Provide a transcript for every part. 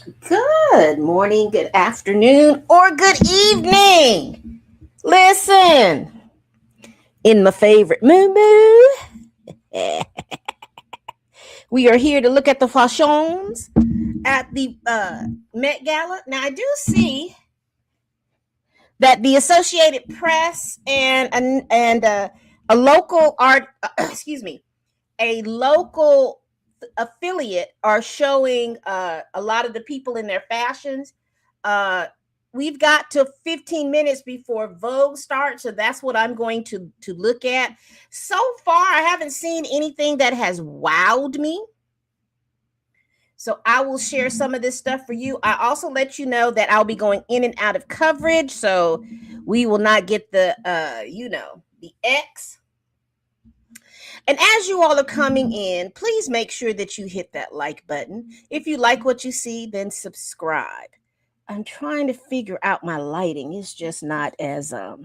Good morning, good afternoon, or good evening. Listen, in my favorite moo we are here to look at the fashions at the Met Gala. Now, I do see that the Associated Press and a local art, excuse me, a local affiliate are showing a lot of the people in their fashions. Uh, we've got to 15 minutes before Vogue starts, so that's what I'm going to look at. So far, I haven't seen anything that has wowed me. So I will share some of this stuff for you. I also let you know that I'll be going in and out of coverage, so we will not get the X. And as you all are coming in, please make sure that you hit that like button. If you like what you see, then subscribe. I'm trying to figure out my lighting. It's just not as well,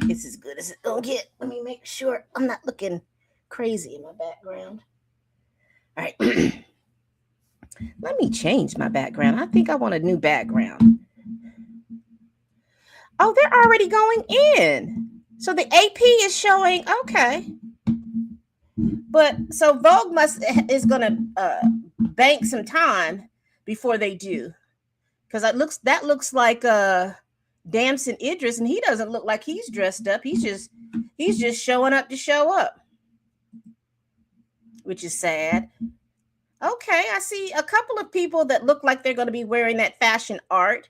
it's as good as it's gonna get. Let me make sure I'm not looking crazy in my background. All right. Let me change my background. I think I want a new background. Oh, they're already going in. So the AP is showing, okay. But so Vogue is gonna bank some time before they do, because that looks like Damson Idris, and he doesn't look like he's dressed up. He's just showing up to show up, which is sad. Okay, I see a couple of people that look like they're going to be wearing that fashion art.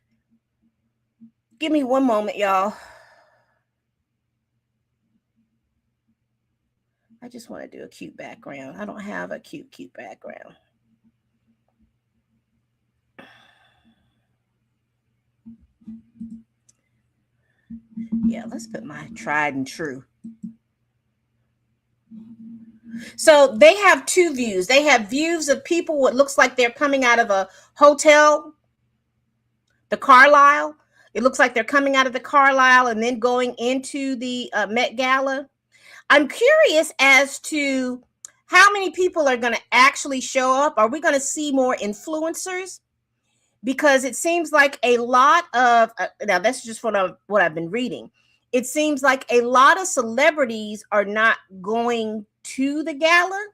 Give me one moment, y'all. I just want to do a cute background. I don't have a cute background. Yeah, let's put my tried and true. So they have two views. They have views of people what looks like they're coming out of a hotel, the Carlisle. It looks like they're coming out of the Carlisle and then going into the Met Gala. I'm curious as to how many people are going to actually show up. Are we going to see more influencers? Because it seems like a lot of now that's just what I've been reading. It seems like a lot of celebrities are not going to the gala.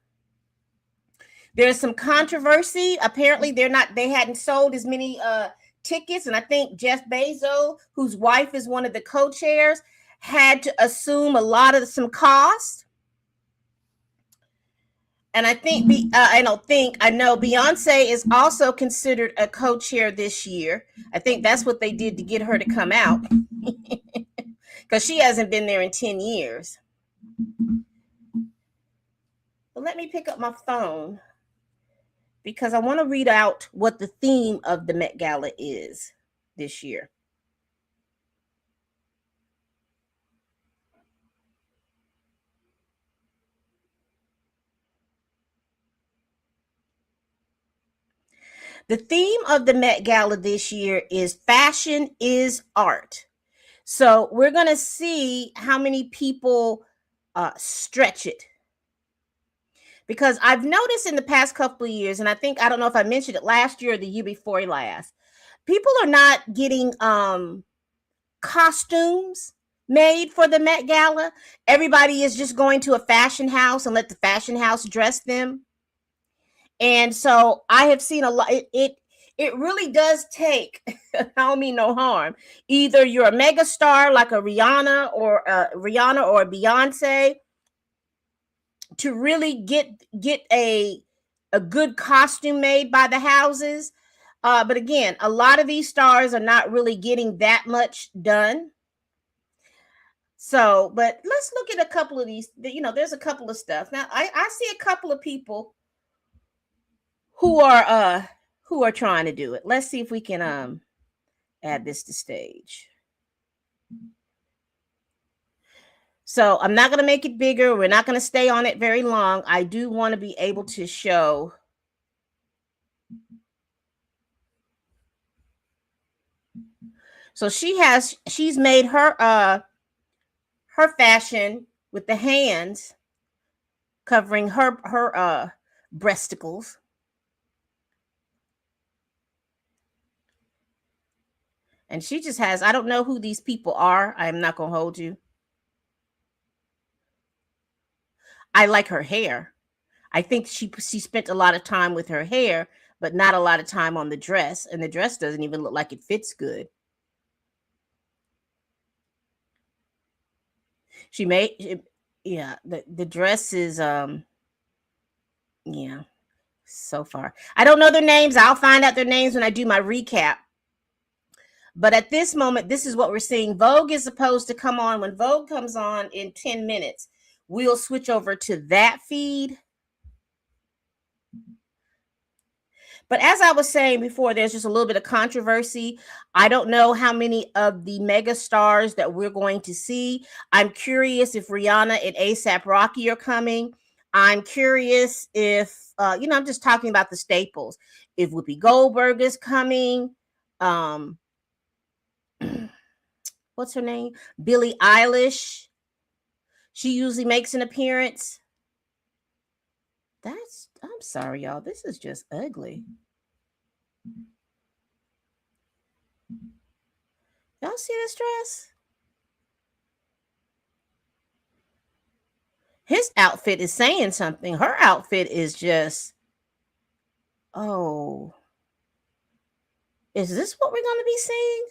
There's some controversy. Apparently, they hadn't sold as many tickets, and I think Jeff Bezos, whose wife is one of the co-chairs, had to assume a lot of some cost. And I know Beyonce is also considered a co-chair this year. I think that's what they did to get her to come out, because she hasn't been there in 10 years. But let me pick up my phone, because I want to read out what the theme of the Met Gala is this year. The theme of the Met Gala this year is fashion is art. So we're going to see how many people stretch it. Because I've noticed in the past couple of years, and I don't know if I mentioned it last year or the year before last, people are not getting costumes made for the Met Gala. Everybody is just going to a fashion house and let the fashion house dress them. And so I have seen a lot. It really does take, I don't mean no harm. Either you're a mega star like a Rihanna or a Beyonce to really get a good costume made by the houses. But again, a lot of these stars are not really getting that much done. So, but let's look at a couple of these. There's a couple of stuff. Now, I see a couple of people who are trying to do it. Let's see if we can add this to stage. So I'm not going to make it bigger. We're not going to stay on it very long. I do want to be able to show. So she's made her fashion with the hands covering her breasticles. And she just has, I don't know who these people are. I am not going to hold you. I like her hair. I think she spent a lot of time with her hair, but not a lot of time on the dress. And the dress doesn't even look like it fits good. She made, yeah, the dress is, yeah, so far. I don't know their names. I'll find out their names when I do my recap. But at this moment, this is what we're seeing. Vogue is supposed to come on. When Vogue comes on in 10 minutes, we'll switch over to that feed. But as I was saying before, there's just a little bit of controversy. I don't know how many of the mega stars that we're going to see. I'm curious if Rihanna and ASAP Rocky are coming. I'm curious if, I'm just talking about the staples. If Whoopi Goldberg is coming, um, what's her name? Billie Eilish. She usually makes an appearance. I'm sorry, y'all. This is just ugly. Y'all see this dress? His outfit is saying something. Her outfit is just, oh, is this what we're going to be seeing?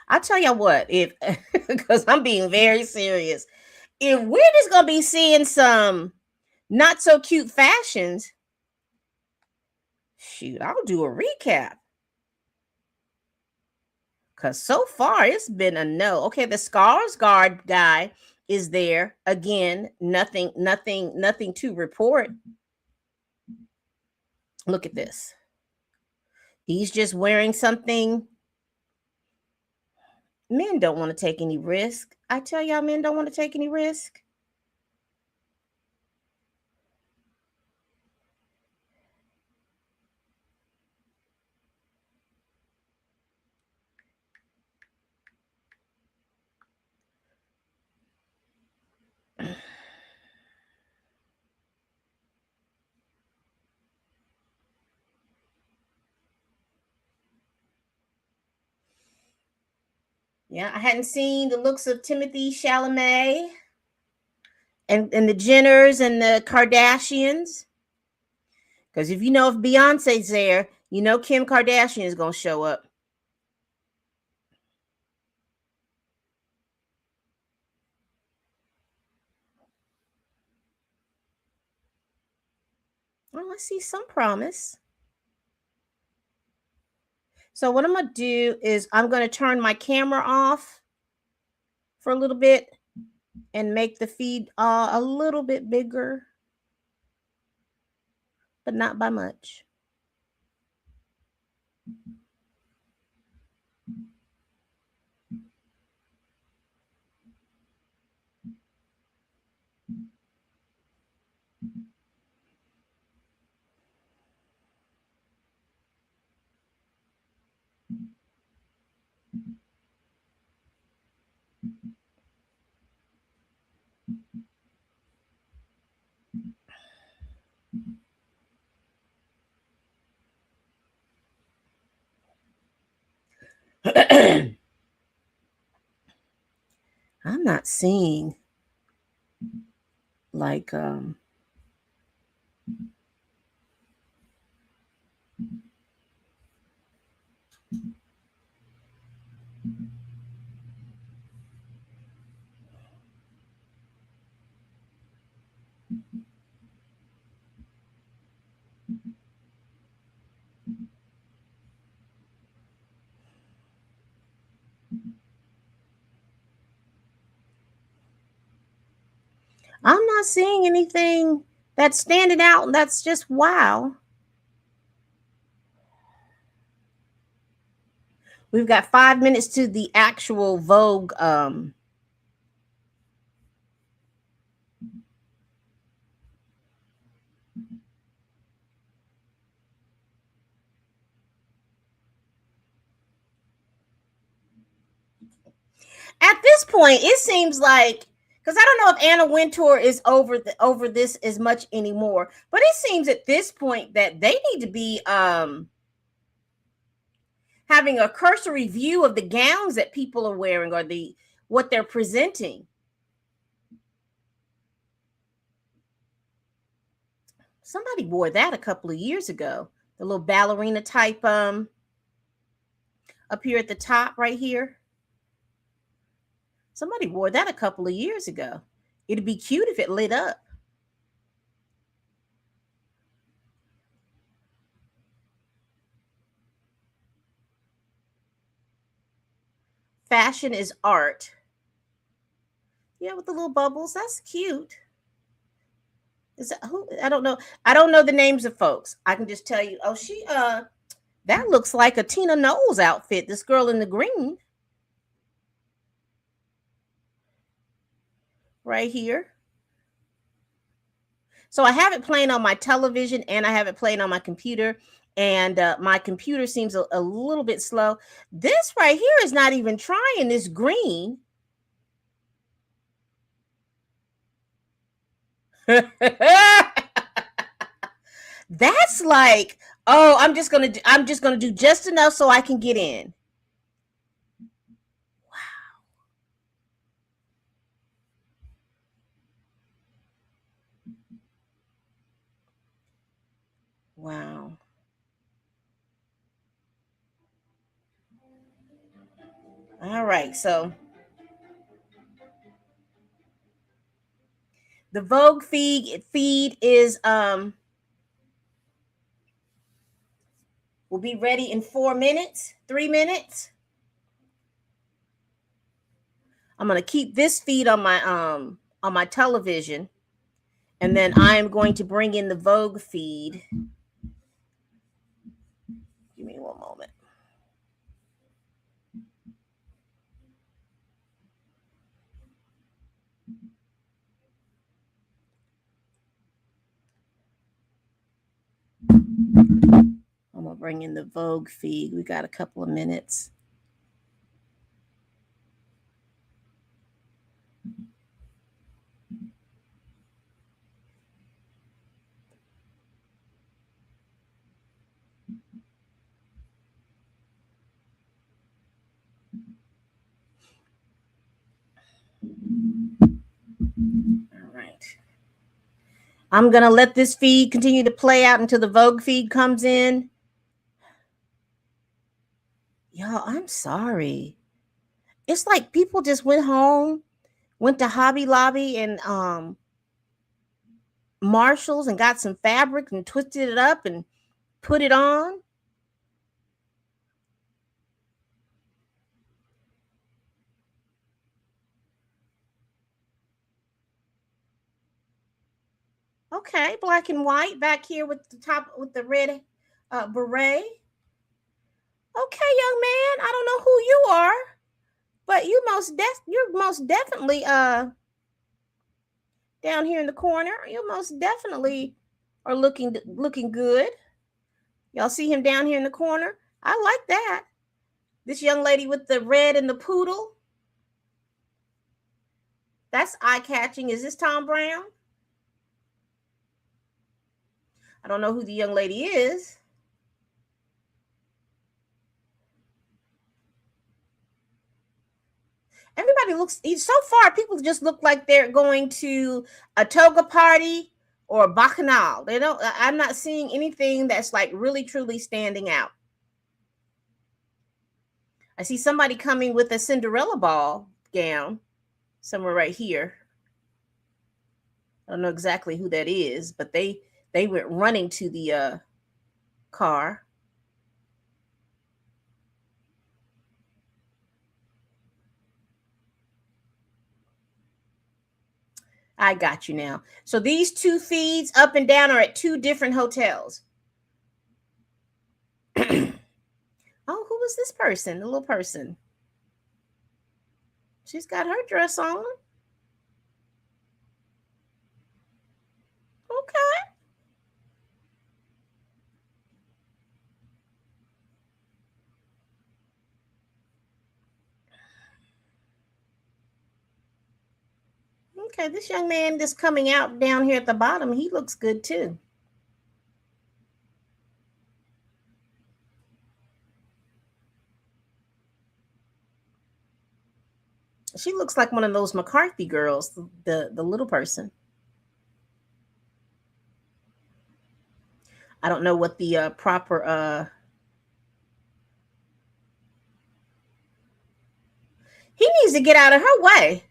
I'll tell you what, if, because I'm being very serious, if we're just going to be seeing some not so cute fashions, shoot, I'll do a recap. Because so far it's been a no. Okay, the Skarsgård guy is there again. Nothing to report. Look at this. He's just wearing something. Men don't want to take any risk. I tell y'all, men don't want to take any risk. Yeah, I hadn't seen the looks of Timothy Chalamet and the Jenners and the Kardashians. Because if Beyonce's there, Kim Kardashian is going to show up. Well, I see some promise. So what I'm going to do is I'm going to turn my camera off for a little bit and make the feed a little bit bigger, but not by much. I'm not seeing like I'm not seeing anything that's standing out. That's just wow. We've got 5 minutes to the actual Vogue. At this point, it seems like Because I don't know if Anna Wintour is over this as much anymore. But it seems at this point that they need to be having a cursory view of the gowns that people are wearing or the what they're presenting. Somebody wore that a couple of years ago. The little ballerina type up here at the top right here. Somebody wore that a couple of years ago. It'd be cute if it lit up. Fashion is art. Yeah, with the little bubbles. That's cute. Is that who? I don't know. I don't know the names of folks. I can just tell you. Oh, she that looks like a Tina Knowles outfit. This girl in the green right here. So I have it playing on my television and I have it playing on my computer. And my computer seems a little bit slow. This right here is not even trying this green. That's like, oh, I'm just gonna do just enough so I can get in. Wow. All right. So the Vogue feed is will be ready in 4 minutes, 3 minutes. I'm gonna keep this feed on my television, and then I am going to bring in the Vogue feed. Give me one moment. I'm gonna bring in the Vogue feed. We got a couple of minutes. All right. I'm gonna let this feed continue to play out until the Vogue feed comes in. Y'all, I'm sorry. It's like people just went home, went to Hobby Lobby and Marshalls and got some fabric and twisted it up and put it on. Okay, black and white back here with the top with the red beret. Okay, young man, I don't know who you are, but you're most definitely down here in the corner. You most definitely are looking good. Y'all see him down here in the corner? I like that. This young lady with the red and the poodle. That's eye catching. Is this Tom Brown? I don't know who the young lady is. Everybody looks so far. People just look like they're going to a toga party or a bacchanal. They don't. I'm not seeing anything that's like really truly standing out. I see somebody coming with a Cinderella ball gown somewhere right here. I don't know exactly who that is, but they went running to the car. I got you now. So these two feeds up and down are at two different hotels. Oh, who was this person? The little person. She's got her dress on. Okay. Okay, this young man that's coming out down here at the bottom, he looks good too. She looks like one of those McCarthy girls, the little person. I don't know what the proper he needs to get out of her way.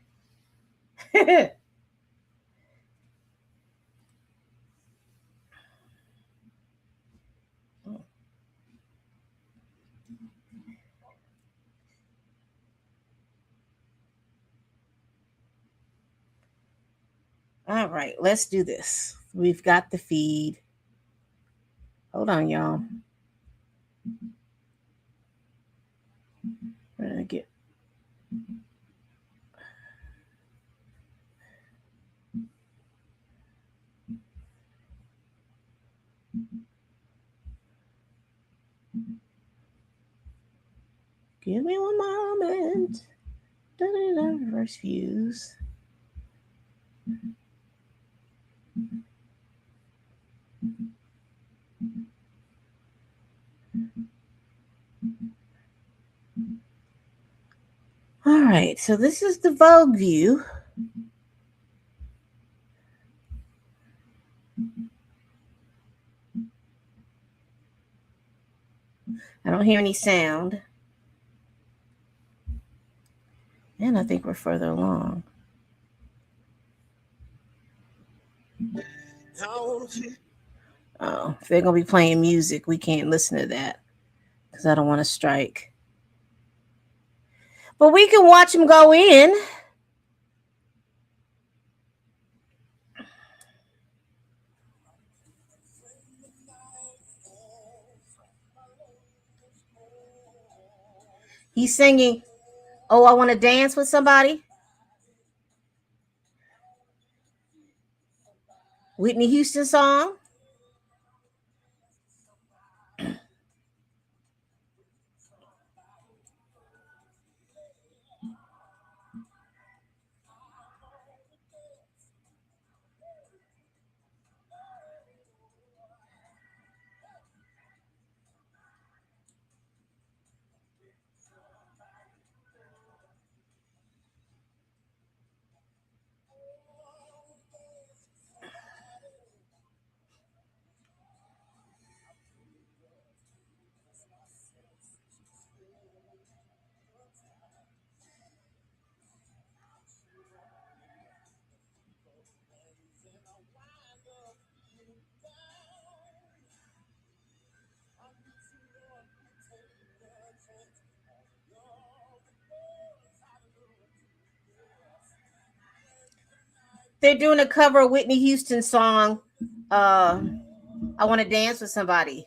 All right, let's do this. We've got the feed. Hold on, y'all. We're gonna get give me one moment. Reverse views. All right, so this is the Vogue view. I don't hear any sound. And I think we're further along. Oh, if they're going to be playing music, we can't listen to that because I don't want to strike. But we can watch them go in. He's singing, "Oh, I Want to Dance with Somebody." Whitney Houston song. They're doing a cover of Whitney Houston song, "I Want to Dance with Somebody."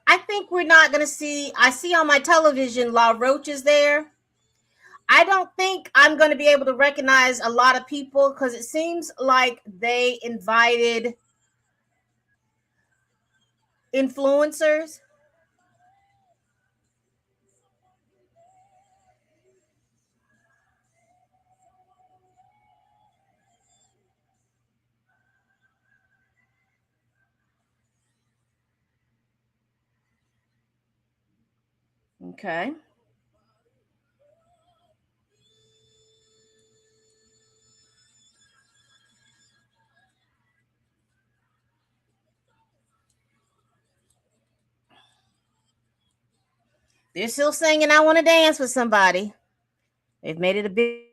I think we're not going to see. I see on my television La Roche is there. I don't think I'm going to be able to recognize a lot of people because it seems like they invited influencers. Okay. They're still singing "I Want to Dance with Somebody." They've made it a big.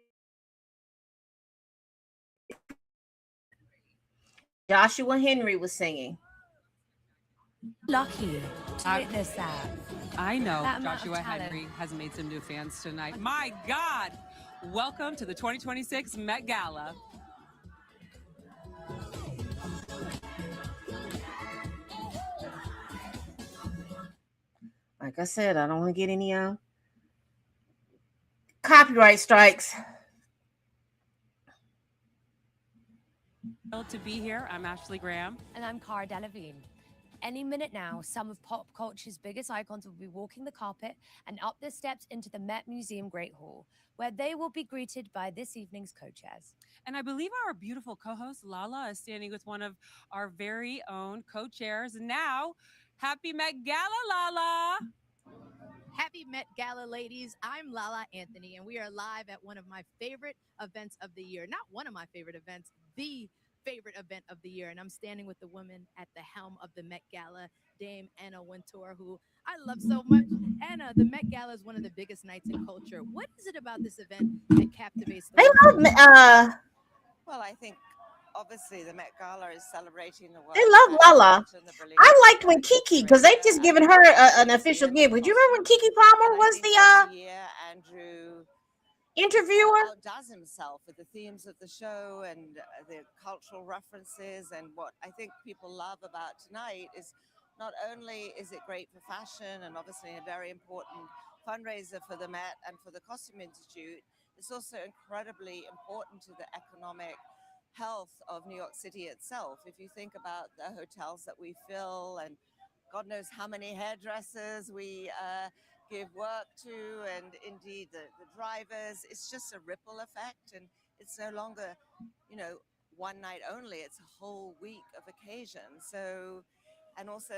Joshua Henry was singing. Lucky to witness that. I know Joshua Henry has made some new fans tonight. My God! Welcome to the 2026 Met Gala. Like I said, I don't want to get any copyright strikes. Thrilled to be here. I'm Ashley Graham. And I'm Cara Delevingne. Any minute now, some of pop culture's biggest icons will be walking the carpet and up the steps into the Met Museum Great Hall, where they will be greeted by this evening's co-chairs. And I believe our beautiful co-host Lala is standing with one of our very own co-chairs. Now, happy Met Gala, Lala! Happy Met Gala, ladies. I'm Lala Anthony, and we are live at one of my favorite events of the year. Not one of my favorite events, the favorite event of the year. And I'm standing with the woman at the helm of the Met Gala, Dame Anna Wintour, who I love so much. Anna, the Met Gala is one of the biggest nights in culture. What is it about this event that captivates the They world? love Well, I think obviously the Met Gala is celebrating the work. they love Lala. and the brilliance I liked when of Kiki, because they just given her an official gift. Would you remember when Kiki Palmer And I was think the every year Andrew interviewer? outdoes himself with the themes of the show and the cultural references. And what I think people love about tonight is not only is it great for fashion and obviously a very important fundraiser for the Met and for the Costume Institute, it's also incredibly important to the economic health of New York City itself. If you think about the hotels that we fill and God knows how many hairdressers we give work to, and indeed the drivers, it's just a ripple effect. And it's no longer, one night only, it's a whole week of occasion. So, and also,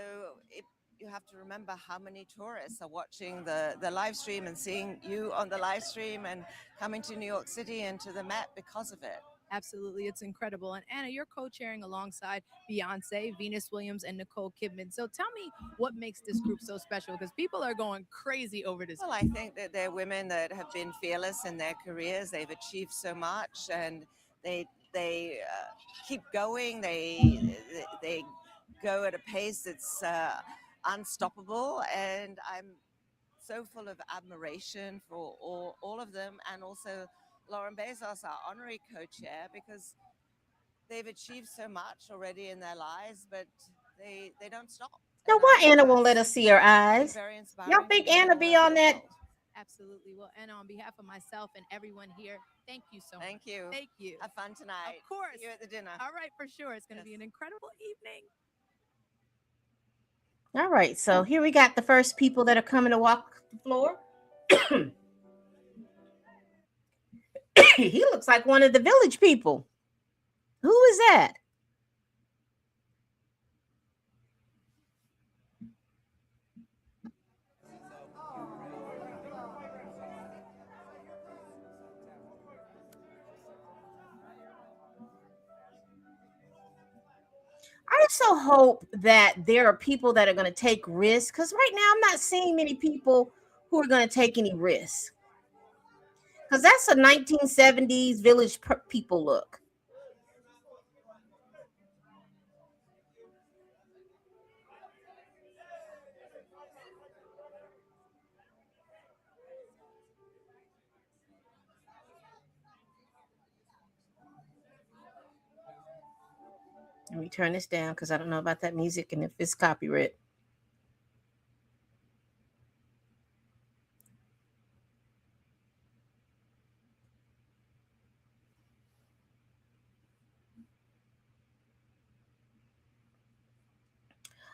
you have to remember how many tourists are watching the live stream and seeing you on the live stream and coming to New York City and to the Met because of it. Absolutely. It's incredible. And Anna, you're co-chairing alongside Beyonce, Venus Williams, and Nicole Kidman. So tell me what makes this group so special, because people are going crazy over this. Well, I think that they're women that have been fearless in their careers. They've achieved so much, and they keep going. They go at a pace that's unstoppable, and I'm so full of admiration for all of them, and also Lauren Bezos, our honorary co-chair, because they've achieved so much already in their lives, but they don't stop. Now, And I why think Anna won't let that's us see her eyes? very inspiring Y'all for think women Anna all be over on the that? world. Absolutely. Well, Anna, on behalf of myself and everyone here, thank you so much. Thank you. Thank you. Have fun tonight. Of course. See you at the dinner. All right, for sure. It's going to Yes. be an incredible evening. All right, so here we got the first people that are coming to walk the floor. He looks like one of the village people. Who is that? I so hope that there are people that are going to take risks, because right now I'm not seeing many people who are going to take any risks. Because that's a 1970s village people look. Let me turn this down because I don't know about that music and if it's copyright.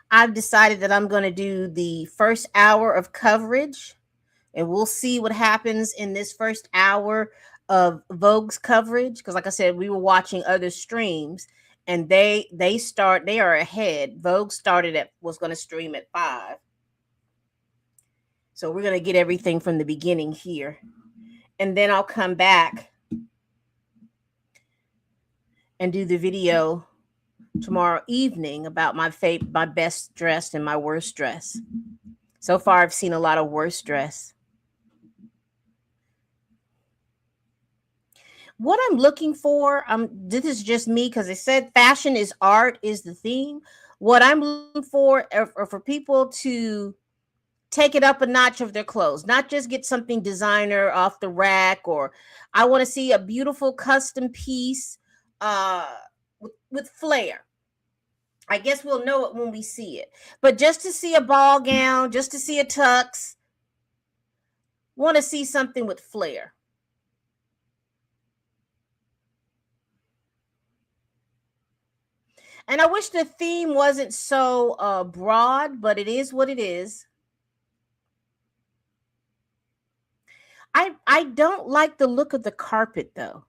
I've decided that I'm going to do the first hour of coverage, and we'll see what happens in this first hour of Vogue's coverage. Because, like I said, we were watching other streams, and they are ahead. Vogue was going to stream at 5, so we're going to get everything from the beginning here, and then I'll come back and do the video tomorrow evening about my best dress and my worst dress. So far, I've seen a lot of worst dress. What I'm looking for, this is just me because it said fashion is art is the theme. What I'm looking for are for people to take it up a notch of their clothes, not just get something designer off the rack, or I want to see a beautiful custom piece with flair. I guess we'll know it when we see it. But just to see a ball gown, just to see a tux, want to see something with flair. And I wish the theme wasn't so broad, but it is what it is. I don't like the look of the carpet though.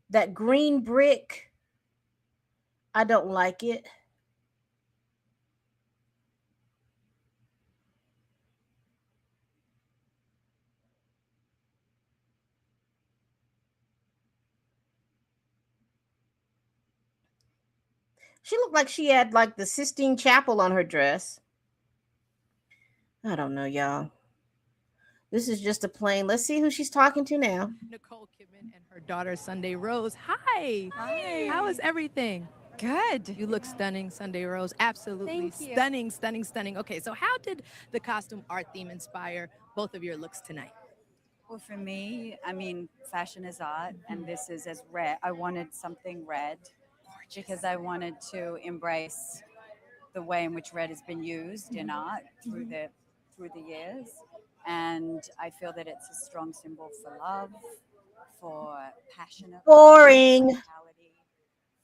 That green brick, I don't like it. She looked like she had like the Sistine Chapel on her dress. I don't know, y'all. This is just a plain. Let's see who she's talking to now. Nicole Kidman and her daughter Sunday Rose. Hi. Hi. How is everything? Good. You look stunning, Sunday Rose. Absolutely Thank you. stunning, stunning, stunning. Okay, so how did the costume art theme inspire both of your looks tonight? Well, for me, I mean, fashion is art, and this is as red. I wanted something red because I wanted to embrace the way in which red has been used in art through the years, and I feel that it's a strong symbol for love, for passionate, Boring. vitality,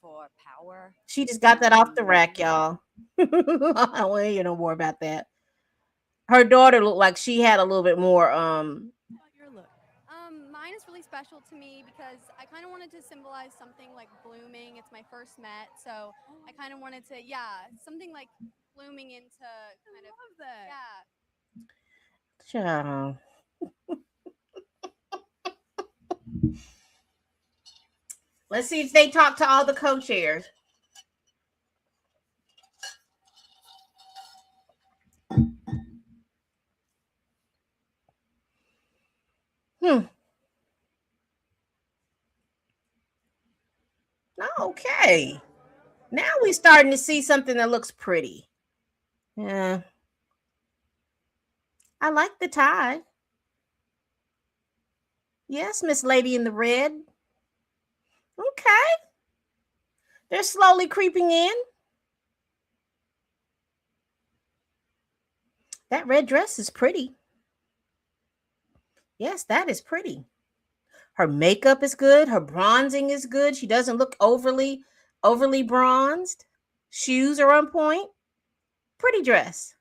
for power. She just got that off the rack, y'all. I don't want to hear no more about that. Her daughter looked like she had a little bit more. How about your look? Mine is really special to me because I kind of wanted to symbolize something like blooming. It's my first Met, so I kind of wanted to, yeah, something like blooming into kind I of, love that. yeah. Child. Let's see if they talk to all the co-chairs. Hmm. Okay. Now we're starting to see something that looks pretty. Yeah. I like the tie. Yes, Miss Lady in the Red. Okay. They're slowly creeping in. That red dress is pretty. Yes, that is pretty. Her makeup is good. Her bronzing is good. She doesn't look overly bronzed. Shoes are on point. Pretty dress.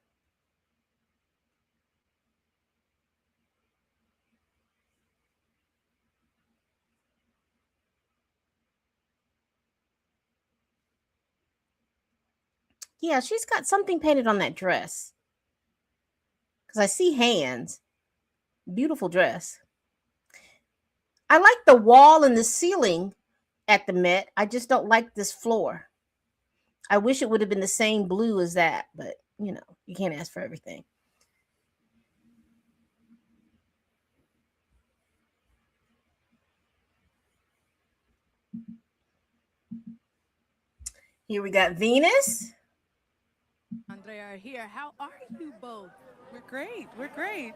Yeah, she's got something painted on that dress. Because I see hands. Beautiful dress. I like the wall and the ceiling at the Met. I just don't like this floor. I wish it would have been the same blue as that, but you can't ask for everything. Here we got Venus. Andre are here. How are you both? We're great. We're great.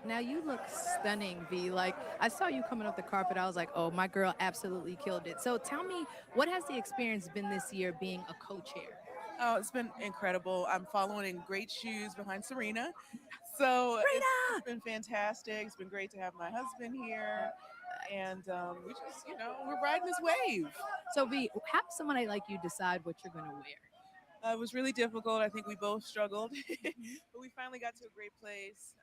Now you look stunning, V. Like I saw you coming off the carpet. I was like, oh, my girl absolutely killed it. So tell me, what has the experience been this year being a co-chair? Oh, it's been incredible. I'm following in great shoes behind Serena. So it's been fantastic. It's been great to have my husband here. And we just, we're riding this wave. So V, how does somebody like you decide what you're going to wear? It was really difficult. I think we both struggled, but we finally got to a great place.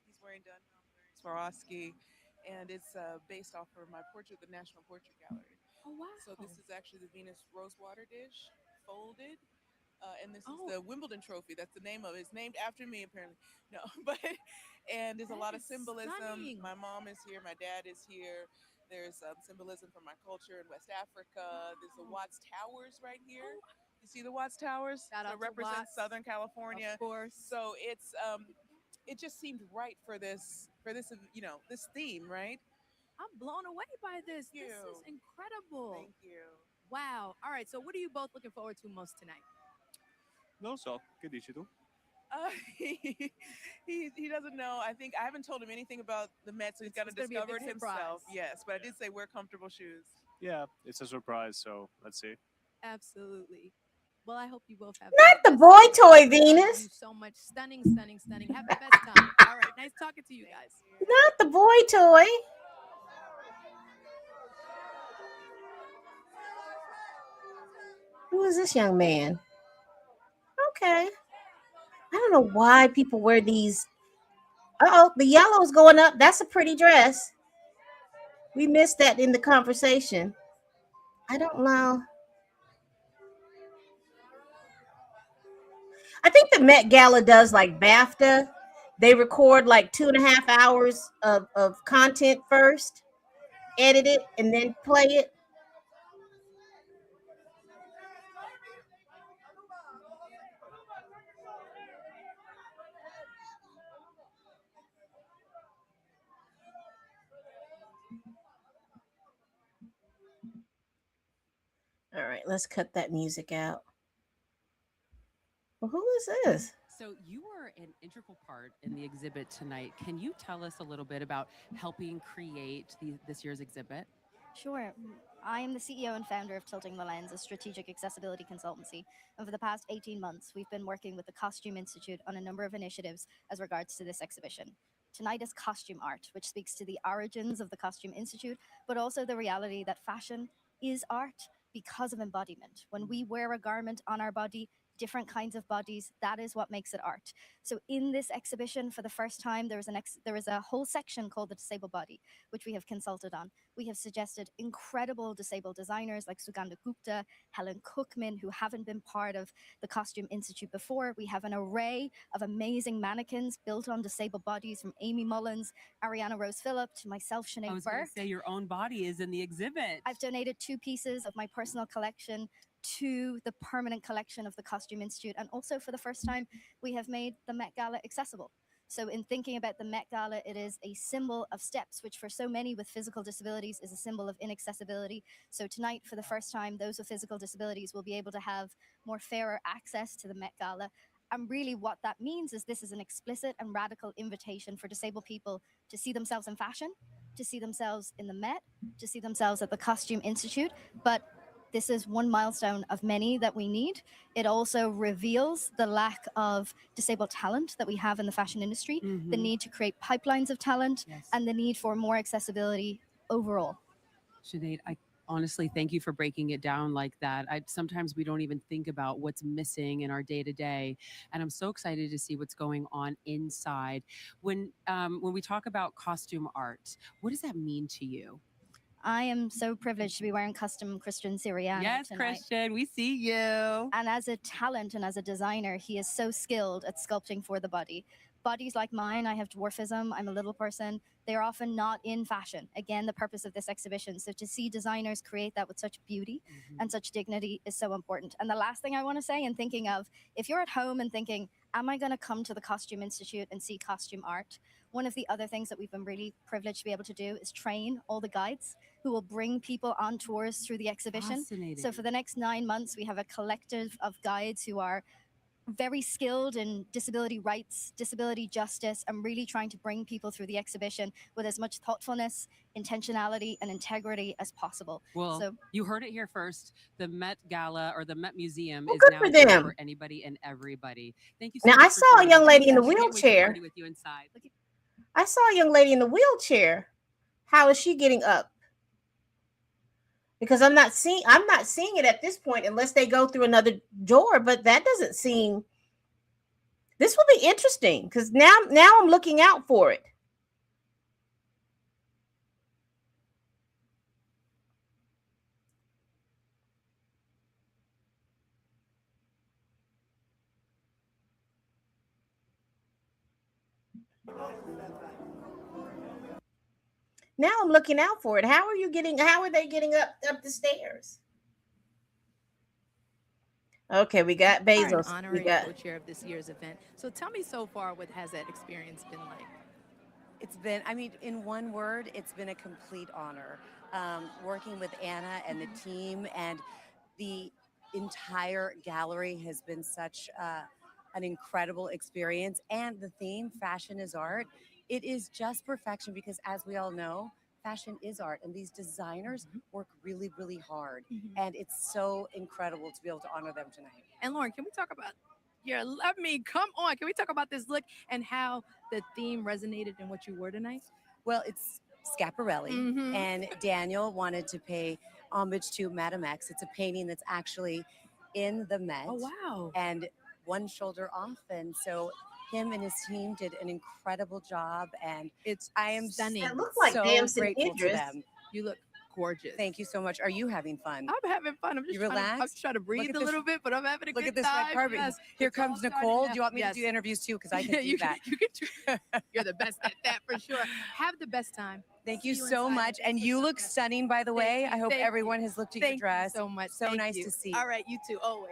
He's wearing Dunhill, I'm wearing Swarovski, and it's based off of my portrait, the National Portrait Gallery. Oh, wow. So this is actually the Venus Rosewater dish folded. And this is Oh. the Wimbledon trophy. That's the name of it. It's named after me, apparently. No, but and there's a lot of That is symbolism. stunning. My mom is here. My dad is here. There's symbolism from my culture in West Africa. There's the Watts Towers right here. You see the Watts Towers? Shout out So to represent Watts, Southern California. Of course. So it just seemed right for this this theme, right? I'm blown away by this. Thank This is you. incredible. Thank you. Wow. All right. So what are you both looking forward to most tonight? Non so, che dici tu? He doesn't know. I think I haven't told him anything about the Mets, so he's got to It's gonna be a discover big it himself. surprise. Yes, but I did say wear comfortable shoes. Yeah, it's a surprise, so let's see. Absolutely. Well, I hope you both have Not the best boy night. toy, Thank you Venus. so much. Stunning, stunning, stunning. Have the best time. All right. Nice talking to you guys. Not the boy toy. Who is this young man? Okay. I don't know why people wear these. Oh, the yellow's going up. That's a pretty dress. We missed that in the conversation. I don't know. I think the Met Gala does like BAFTA. They record like 2.5 hours of content first, edit it, and then play it. All right, let's cut that music out. Well, who is this? So you were an integral part in the exhibit tonight. Can you tell us a little bit about helping create this year's exhibit? Sure. I am the CEO and founder of Tilting the Lens, a strategic accessibility consultancy. And for the past 18 months, we've been working with the Costume Institute on a number of initiatives as regards to this exhibition. Tonight is costume art, which speaks to the origins of the Costume Institute, but also the reality that fashion is art because of embodiment. When we wear a garment on our body, different kinds of bodies, that is what makes it art. So in this exhibition, for the first time, there is a whole section called the disabled body, which we have consulted on. We have suggested incredible disabled designers like Sugandha Gupta, Helen Cookman, who haven't been part of the Costume Institute before. We have an array of amazing mannequins built on disabled bodies, from Amy Mullins, Ariana Rose Phillip, to myself, Sinead I was going Burke. to say your own body is in the exhibit. I've donated 2 pieces of my personal collection to the permanent collection of the Costume Institute. And also, for the first time, we have made the Met Gala accessible. So in thinking about the Met Gala, it is a symbol of steps, which for so many with physical disabilities is a symbol of inaccessibility. So tonight, for the first time, those with physical disabilities will be able to have more fairer access to the Met Gala. And really what that means is this is an explicit and radical invitation for disabled people to see themselves in fashion, to see themselves in the Met, to see themselves at the Costume Institute. But this is one milestone of many that we need. It also reveals the lack of disabled talent that we have in the fashion industry, the need to create pipelines of talent, and the need for more accessibility overall. Sinead, I honestly thank you for breaking it down like that. Sometimes we don't even think about what's missing in our day to day, and I'm so excited to see what's going on inside. When we talk about costume art, what does that mean to you? I am so privileged to be wearing custom Christian Siriano Yes, tonight. Christian, we see you. And as a talent and as a designer, he is so skilled at sculpting for the body. Bodies like mine, I have dwarfism, I'm a little person, they're often not in fashion. Again, the purpose of this exhibition. So to see designers create that with such beauty and such dignity is so important. And the last thing I want to say, in thinking of, if you're at home and thinking, am I going to come to the Costume Institute and see costume art? One of the other things that we've been really privileged to be able to do is train all the guides who will bring people on tours through the exhibition. So for the next 9 months, we have a collective of guides who are very skilled in disability rights, disability justice, and really trying to bring people through the exhibition with as much thoughtfulness, intentionality, and integrity as possible. Well, so you heard it here first. The Met Gala, or the Met Museum, Well, is good now for open them. for anybody and everybody. Thank you so Now, much I for saw a joining young us. lady in the I can't wait to wheelchair. party with you inside. I saw a young lady in the wheelchair. How is she getting up? Because I'm not seeing it at this point unless they go through another door, but that doesn't seem. This will be interesting because now I'm looking out for it. Now I'm looking out for it. How are they getting up the stairs? Okay, we got Bezos. An We honorary got co-chair of this year's event. So tell me, so far, what has that experience been like? It's been, I mean, in one word, it's been a complete honor. Working with Anna and the team, and the entire gallery has been such an incredible experience. And the theme, fashion is art, it is just perfection, because as we all know, fashion is art, and these designers work really, really hard. And it's so incredible to be able to honor them tonight. And Lauren, can we talk about come on, can we talk about this look and how the theme resonated in what you wore tonight? Well, it's Schiaparelli, and Daniel wanted to pay homage to Madame X. It's a painting that's actually in the Met. Oh wow. And one shoulder off. And so him and his team did an incredible job. And It's I am stunning. That looks like so Damson grateful to Idris. them. You look gorgeous. Thank you so much. Are you having fun? I'm having fun. I'm just You trying to, I'm relaxed? trying to breathe at a this- little bit, but I'm having a Look good at this time. red carpet. Yes, Here it's all comes starting Nicole. now. Do you want me Yes. to do interviews too? Because I Yeah, can do you that. you can do. You're the best at that for sure. Have the best time. Thank See you so inside, much. thanks And for you coming look up. stunning, by the way. I hope Thank you. everyone has looked at your Thank dress. you so much. So Thank nice you. to see. All right, you too, always.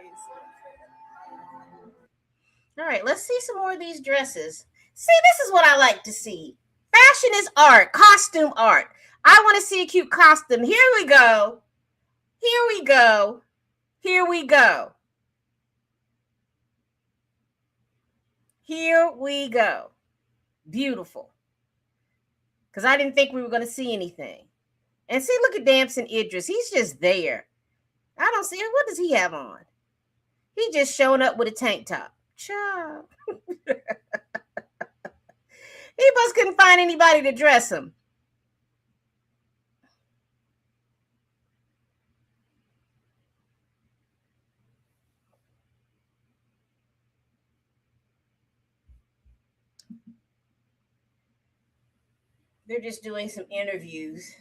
All right, let's see some more of these dresses. See, this is what I like to see. Fashion is art, costume art. I want to see a cute costume. Here we go. Here we go. Here we go. Here we go. Beautiful. Because I didn't think we were going to see anything. And see, look at Damson Idris. He's just there. I don't see it. What does he have on? He just showing up with a tank top. Child. He must couldn't find anybody to dress him. They're just doing some interviews.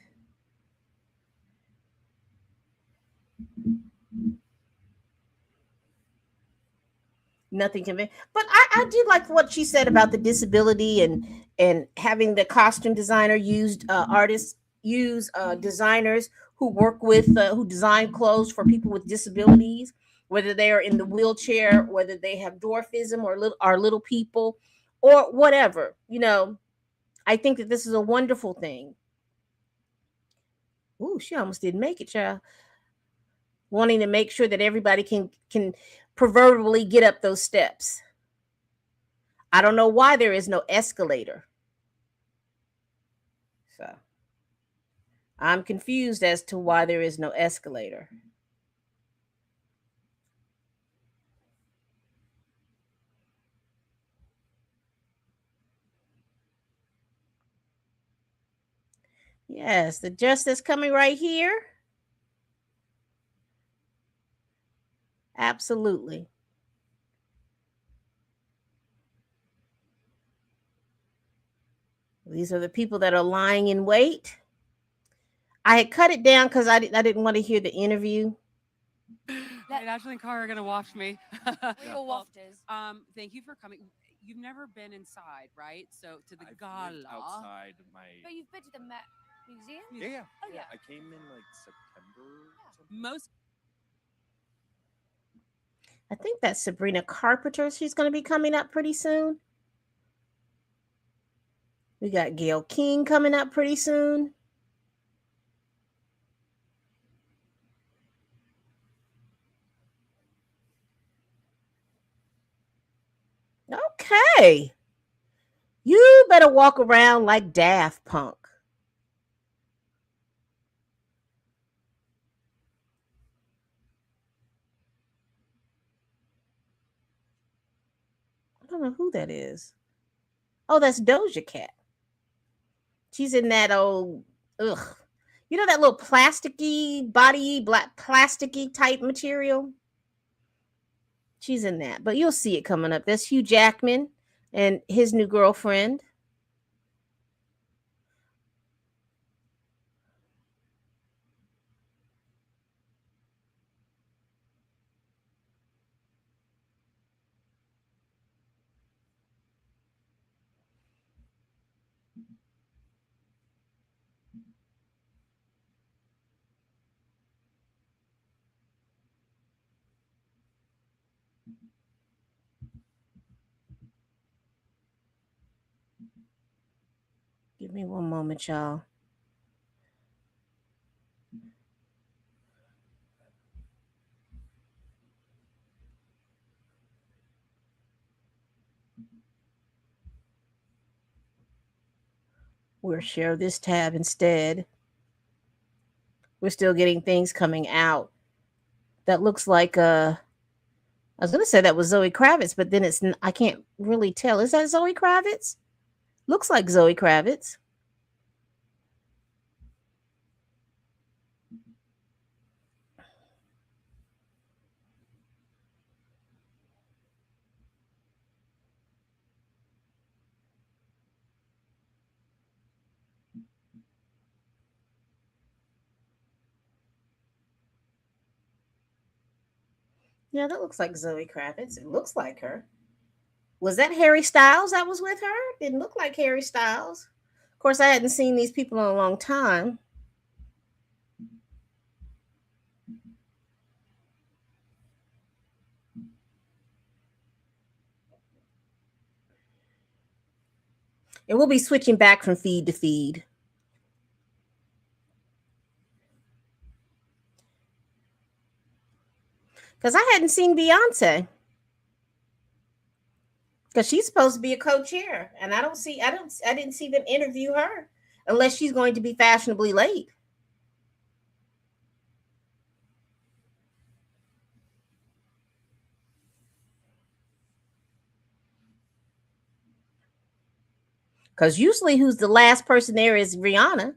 Nothing can be, but I do like what she said about the disability and having the costume designer used artists use designers who work with who design clothes for people with disabilities, whether they are in the wheelchair, whether they have dwarfism or little people or whatever. I think that this is a wonderful thing. Ooh, she almost didn't make it, child. Wanting to make sure that everybody can proverbially get up those steps. I don't know why there is no escalator. So I'm confused as to why there is no escalator. Yes, the dress that's coming right here. Absolutely. These are the people that are lying in wait. I had cut it down because I didn't want to hear the interview. Right, Ashley and Cara are gonna waft me. We all wafters. Thank you for coming. You've never been inside, right? So to the I've gala. lived outside my. But you've been to the Met Museum? Yeah, yeah. Oh, yeah. I came in like September. Most. I think that's Sabrina Carpenter. She's going to be coming up pretty soon. We got Gail King coming up pretty soon. Okay. You better walk around like Daft Punk. I don't know who that is. Oh, that's Doja Cat. She's in that old, ugh. You know that little plasticky, body, black plasticky type material? She's in that. But you'll see it coming up. That's Hugh Jackman and his new girlfriend. Give me one moment, y'all. We'll share this tab instead. We're still getting things coming out. That looks like I was gonna say that was Zoe Kravitz, but then I can't really tell. Is that Zoe Kravitz? Looks like Zoe Kravitz. Yeah, that looks like Zoe Kravitz. It looks like her. Was that Harry Styles that was with her? Didn't look like Harry Styles. Of course, I hadn't seen these people in a long time. And we'll be switching back from feed to feed. Because I hadn't seen Beyonce. Because she's supposed to be a co-chair. And I didn't see them interview her unless she's going to be fashionably late. Because usually who's the last person there is Rihanna.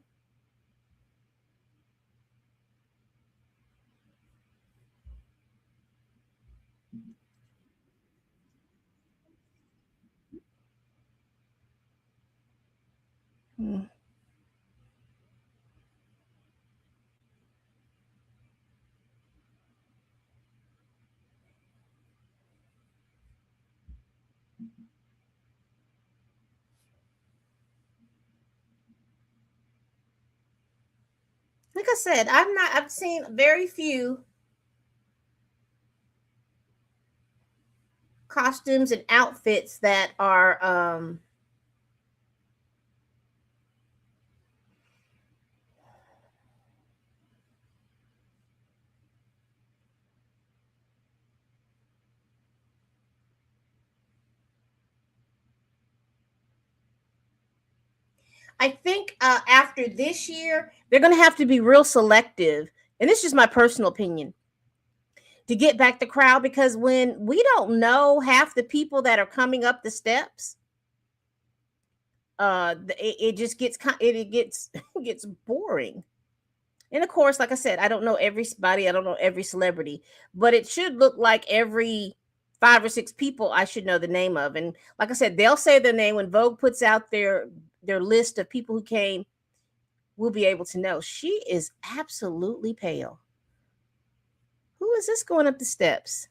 Hmm. Like I said, I've seen very few costumes and outfits that are I think after this year, they're going to have to be real selective. And this is just my personal opinion to get back the crowd because when we don't know half the people that are coming up the steps, it just it gets it gets boring. And of course, like I said, I don't know everybody, I don't know every celebrity, but it should look like every 5 or 6 people I should know the name of. And like I said, they'll say their name when Vogue puts out their list of people who came. We'll be able to know. She is absolutely pale. Who is this going up the steps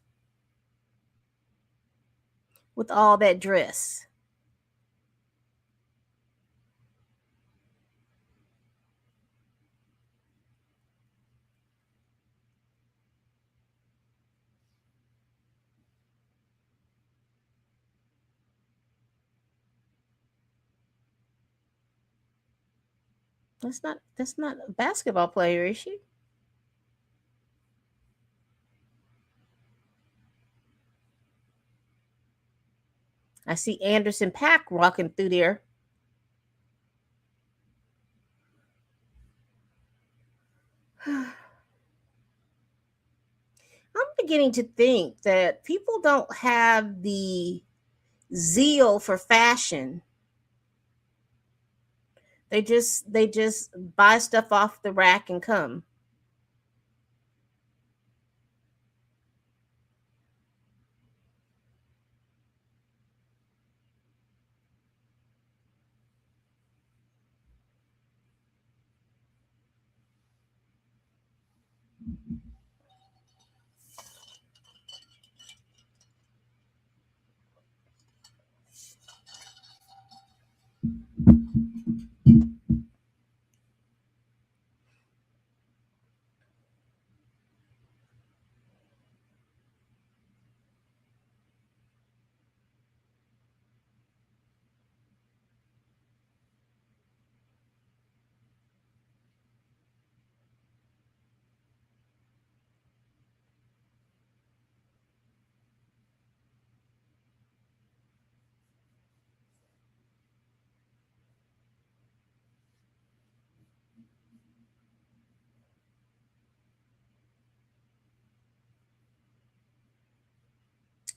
with all that dress? That's not a basketball player, is she? I see Anderson Pack walking through there. I'm beginning to think that people don't have the zeal for fashion. They just buy stuff off the rack and come.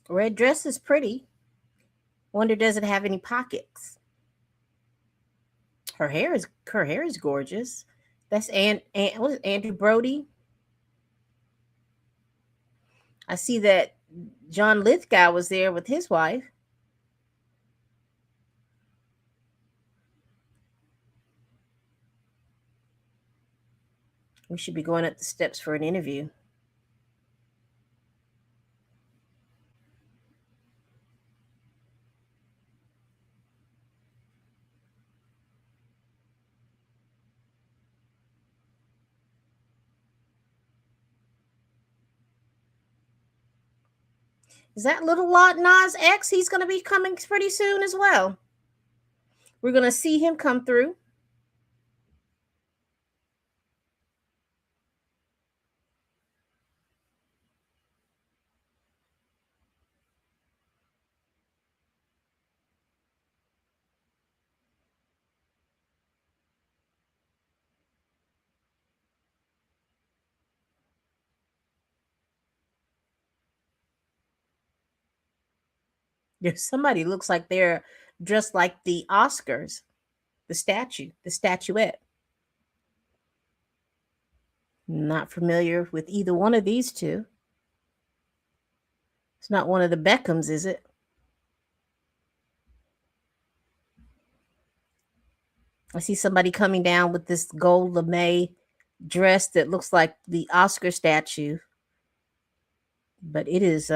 Red dress is pretty. Wonder does it have any pockets? Her hair is gorgeous. That's what is it, Andrew Brody? I see that John Lithgow was there with his wife. We should be going up the steps for an interview. Is that little Lot Nas X? He's going to be coming pretty soon as well. We're going to see him come through. There's somebody looks like they're dressed like the Oscars, the statuette. Not familiar with either one of these two. It's not one of the Beckhams, is it? I see somebody coming down with this gold lame dress that looks like the Oscar statue, but it is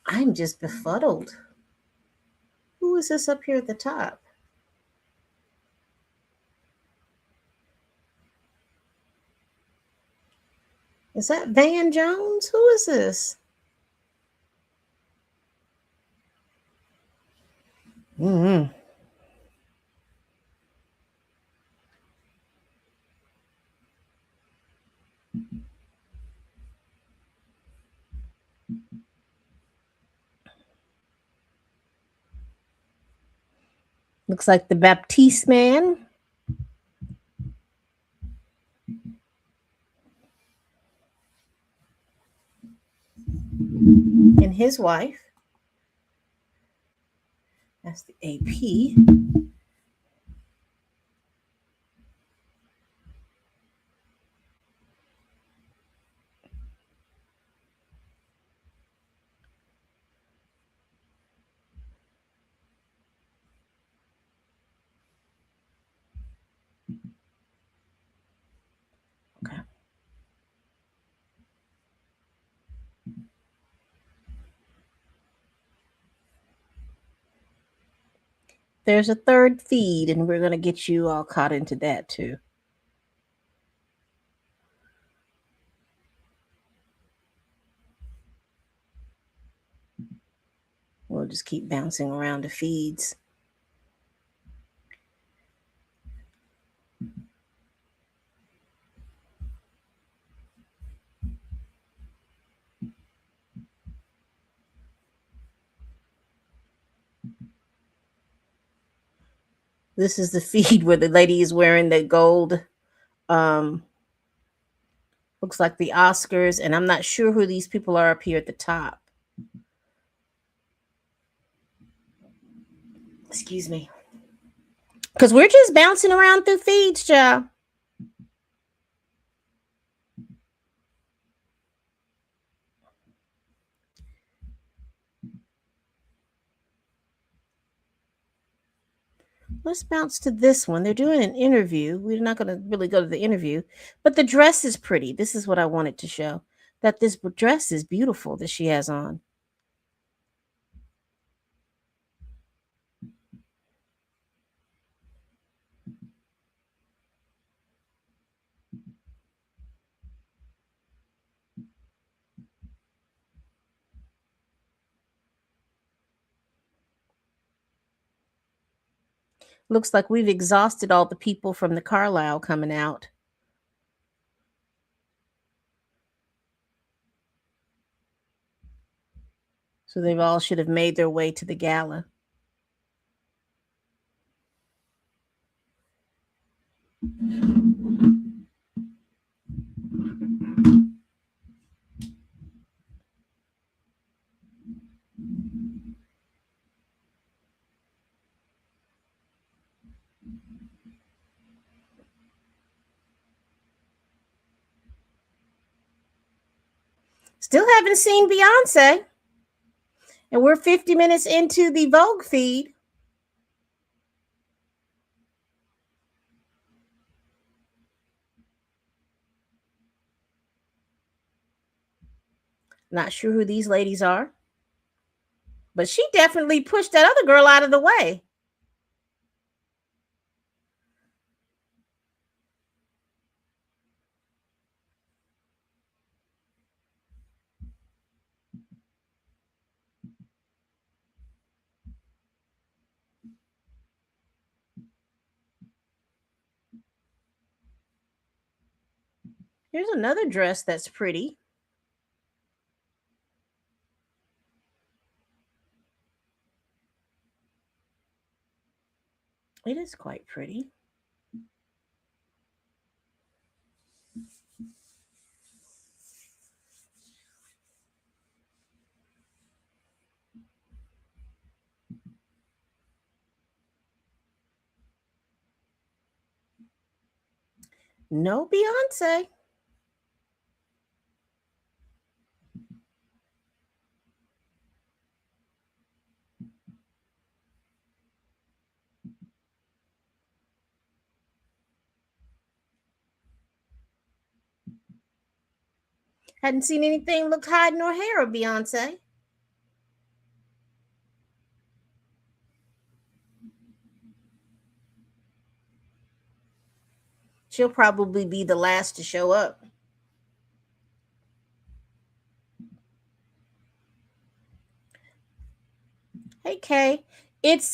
I'm just befuddled. Who is this up here at the top? Is that Van Jones? Who is this? Mm-hmm. Looks like the Baptiste man and his wife. That's the AP. Okay. There's a third feed, and we're going to get you all caught into that too. We'll just keep bouncing around the feeds. This is the feed where the lady is wearing the gold, um, looks like the Oscars, and I'm not sure who these people are up here at the top. Excuse me. Because we're just bouncing around through feeds, y'all. Let's bounce to this one. They're doing an interview. We're not going to really go to the interview, but the dress is pretty. This is what I wanted to show, that this dress is beautiful that she has on. Looks like we've exhausted all the people from the Carlisle coming out. So they've all should have made their way to the gala. Still haven't seen Beyonce. And we're 50 minutes into the Vogue feed. Not sure who these ladies are, but she definitely pushed that other girl out of the way. Here's another dress that's pretty. It is quite pretty. No Beyonce. Hadn't seen anything look hide nor hair of Beyonce. She'll probably be the last to show up. Hey Kay, it's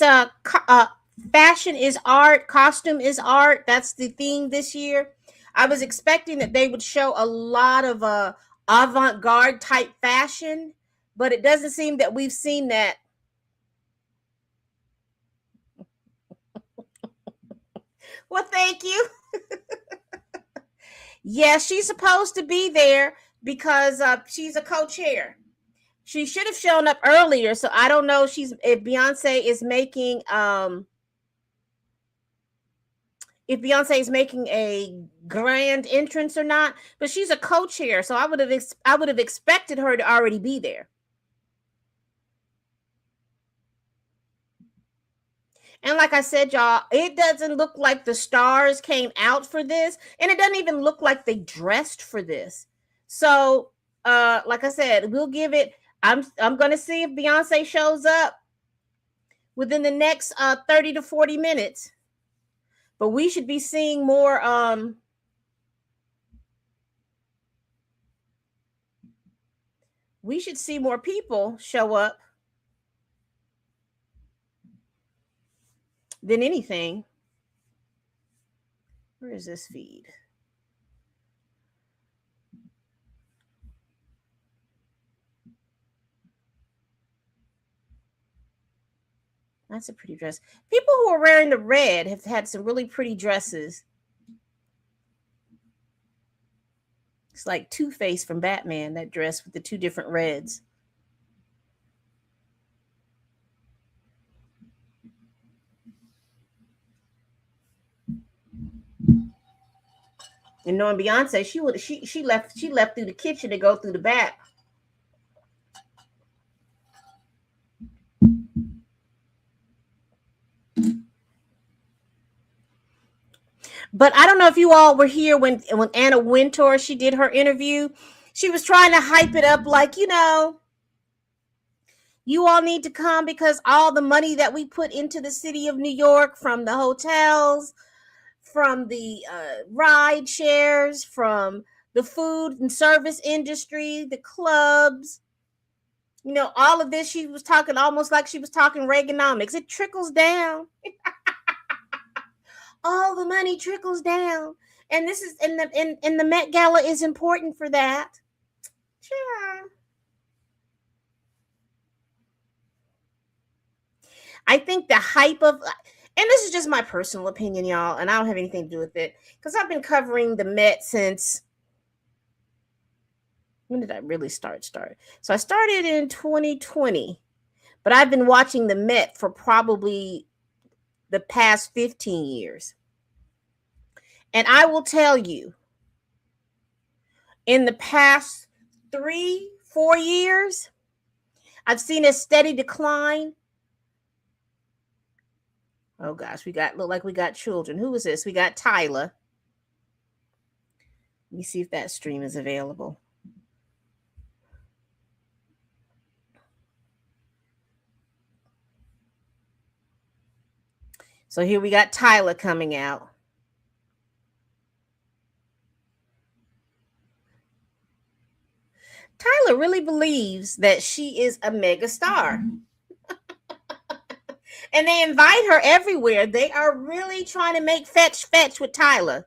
fashion is art, costume is art. That's the theme this year. I was expecting that they would show a lot of avant-garde type fashion, but it doesn't seem that we've seen that. Well, thank you. Yeah, she's supposed to be there because she's a co-chair. She should have shown up earlier, so I don't know if Beyonce is making a grand entrance or not, but she's a co-chair, so I would have expected her to already be there. And like I said, y'all, it doesn't look like the stars came out for this, and it doesn't even look like they dressed for this. So, like I said, we'll give it. I'm going to see if Beyonce shows up within the next 30 to 40 minutes. But we should be seeing more we should see more people show up than anything. Where is this feed? That's a pretty dress. People who are wearing the red have had some really pretty dresses. It's like Two-Face from Batman, that dress with the two different reds. And knowing Beyonce, she left through the kitchen to go through the back. But I don't know if you all were here when Anna Wintour, she did her interview. She was trying to hype it up like, you all need to come because all the money that we put into the city of New York, from the hotels, from the ride shares, from the food and service industry, the clubs, all of this, she was talking almost like she was talking Reaganomics. It trickles down. All the money trickles down. And this is and the Met Gala is important for that. Sure. I think the hype of, and this is just my personal opinion, y'all, and I don't have anything to do with it, because I've been covering the Met since, when did I really start? So I started in 2020, but I've been watching the Met for probably the past 15 years. And I will tell you, in the past 3-4 years, I've seen a steady decline. Oh gosh, look like we got children. Who is this? We got Tyler. Let me see if that stream is available. So here we got Tyler coming out. Tyler really believes that she is a mega star. And they invite her everywhere. They are really trying to make fetch with Tyler.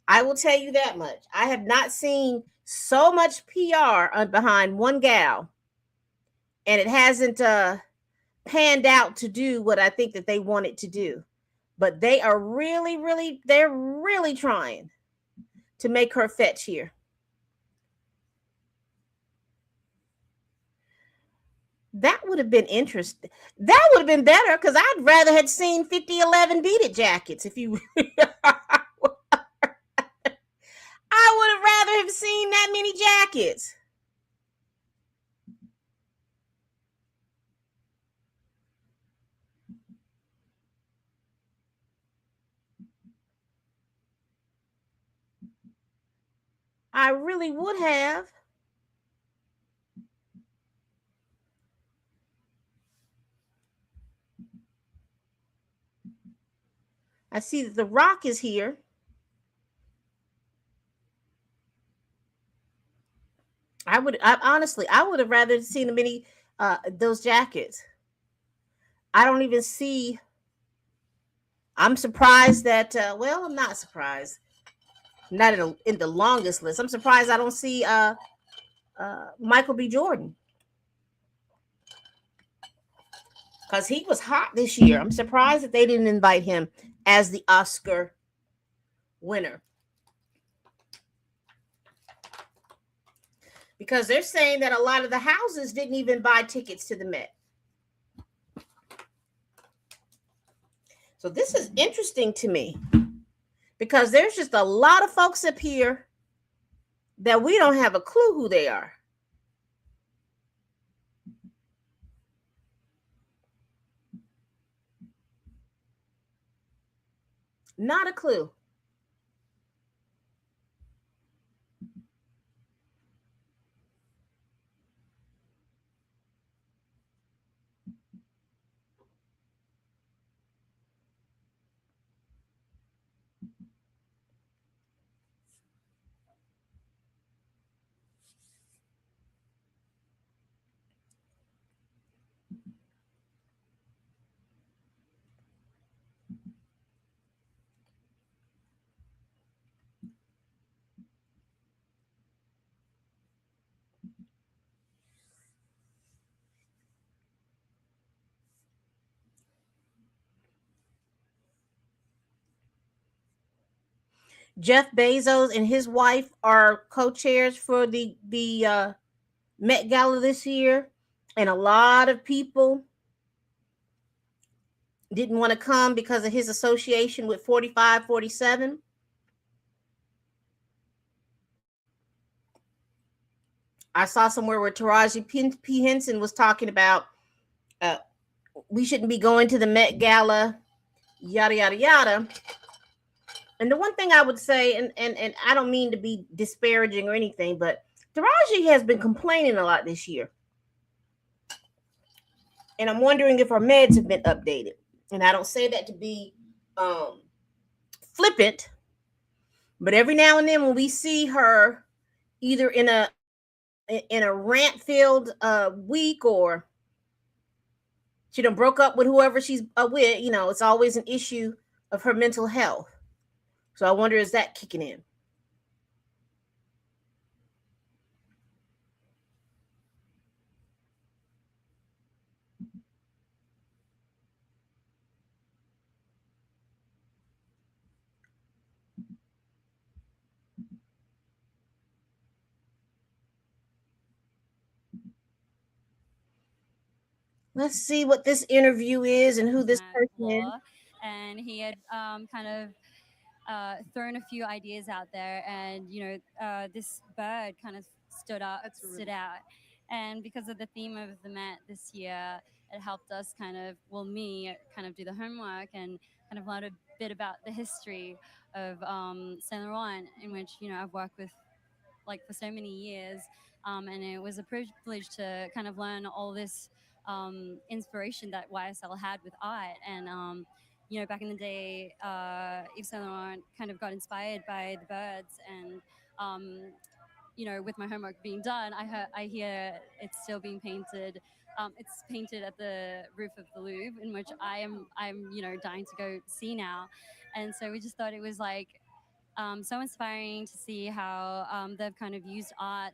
I will tell you that much. I have not seen so much PR behind one gal, and it hasn't panned out to do what I think that they want it to do. But they are they're really trying to make her fetch here. That would have been interesting. That would have been better because I'd rather had seen 5011 Beat It jackets. If you, I would have rather have seen that many jackets. I really would have. I see that The Rock is here. I would have rather seen many those jackets. I don't even see. I'm surprised that. Well, I'm not surprised. Not in the longest list. I'm surprised I don't see Michael B. Jordan because he was hot this year. I'm surprised that they didn't invite him as the Oscar winner. Because they're saying that a lot of the houses didn't even buy tickets to the Met. So this is interesting to me because there's just a lot of folks up here that we don't have a clue who they are. Not a clue. Jeff Bezos and his wife are co-chairs for the Met Gala this year, and a lot of people didn't want to come because of his association with 4547. I saw somewhere where Taraji P. Henson was talking about uh, we shouldn't be going to the Met Gala, yada yada yada. And the one thing I would say, and I don't mean to be disparaging or anything, but Taraji has been complaining a lot this year. And I'm wondering if her meds have been updated. And I don't say that to be flippant, but every now and then when we see her either in a rant filled week, or she done broke up with whoever she's with, it's always an issue of her mental health. So I wonder, is that kicking in? Let's see what this interview is and who this person is. And he had kind of thrown a few ideas out there, and this bird kind of stood out. And because of the theme of the Met this year, it helped us kind of, well, me kind of do the homework and kind of learn a bit about the history of Saint Laurent, in which, you know, I've worked with like for so many years. And it was a privilege to kind of learn all this inspiration that YSL had with art. And, you know, back in the day, Yves Saint Laurent kind of got inspired by the birds. And, you know, with my homework being done, I hear it's still being painted. It's painted at the roof of the Louvre, in which I'm, you know, dying to go see now. And so we just thought it was like so inspiring to see how they've kind of used art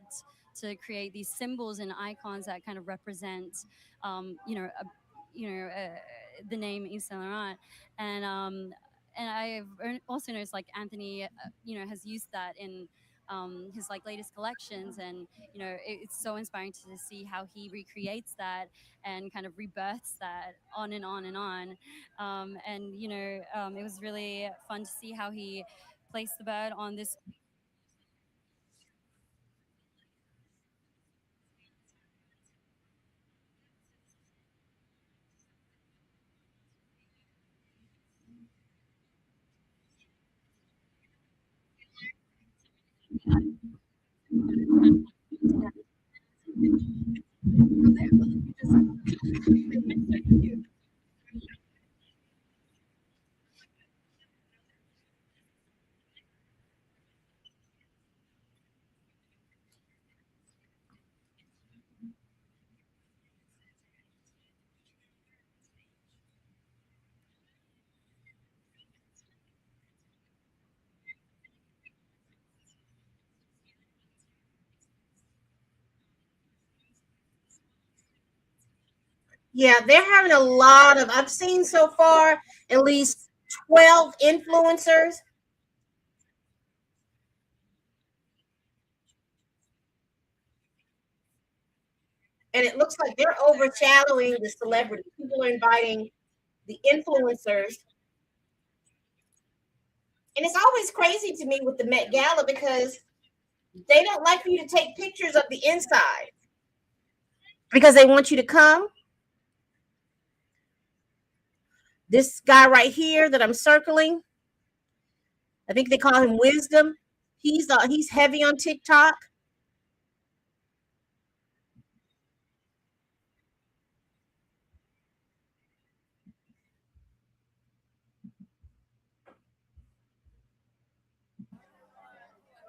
to create these symbols and icons that kind of represent, you know, the name Yves Saint Laurent. And I've also noticed like Anthony, you know, has used that in his like latest collections, and you know, it's so inspiring to see how he recreates that and kind of rebirths that on and on and on. And you know, it was really fun to see how he placed the bird on this. Yeah, they're having a lot of. I've seen so far at least 12 influencers, and it looks like they're overshadowing the celebrities. People are inviting the influencers, and it's always crazy to me with the Met Gala because they don't like for you to take pictures of the inside because they want you to come. This guy right here that I'm circling, I think they call him Wisdom. He's heavy on TikTok.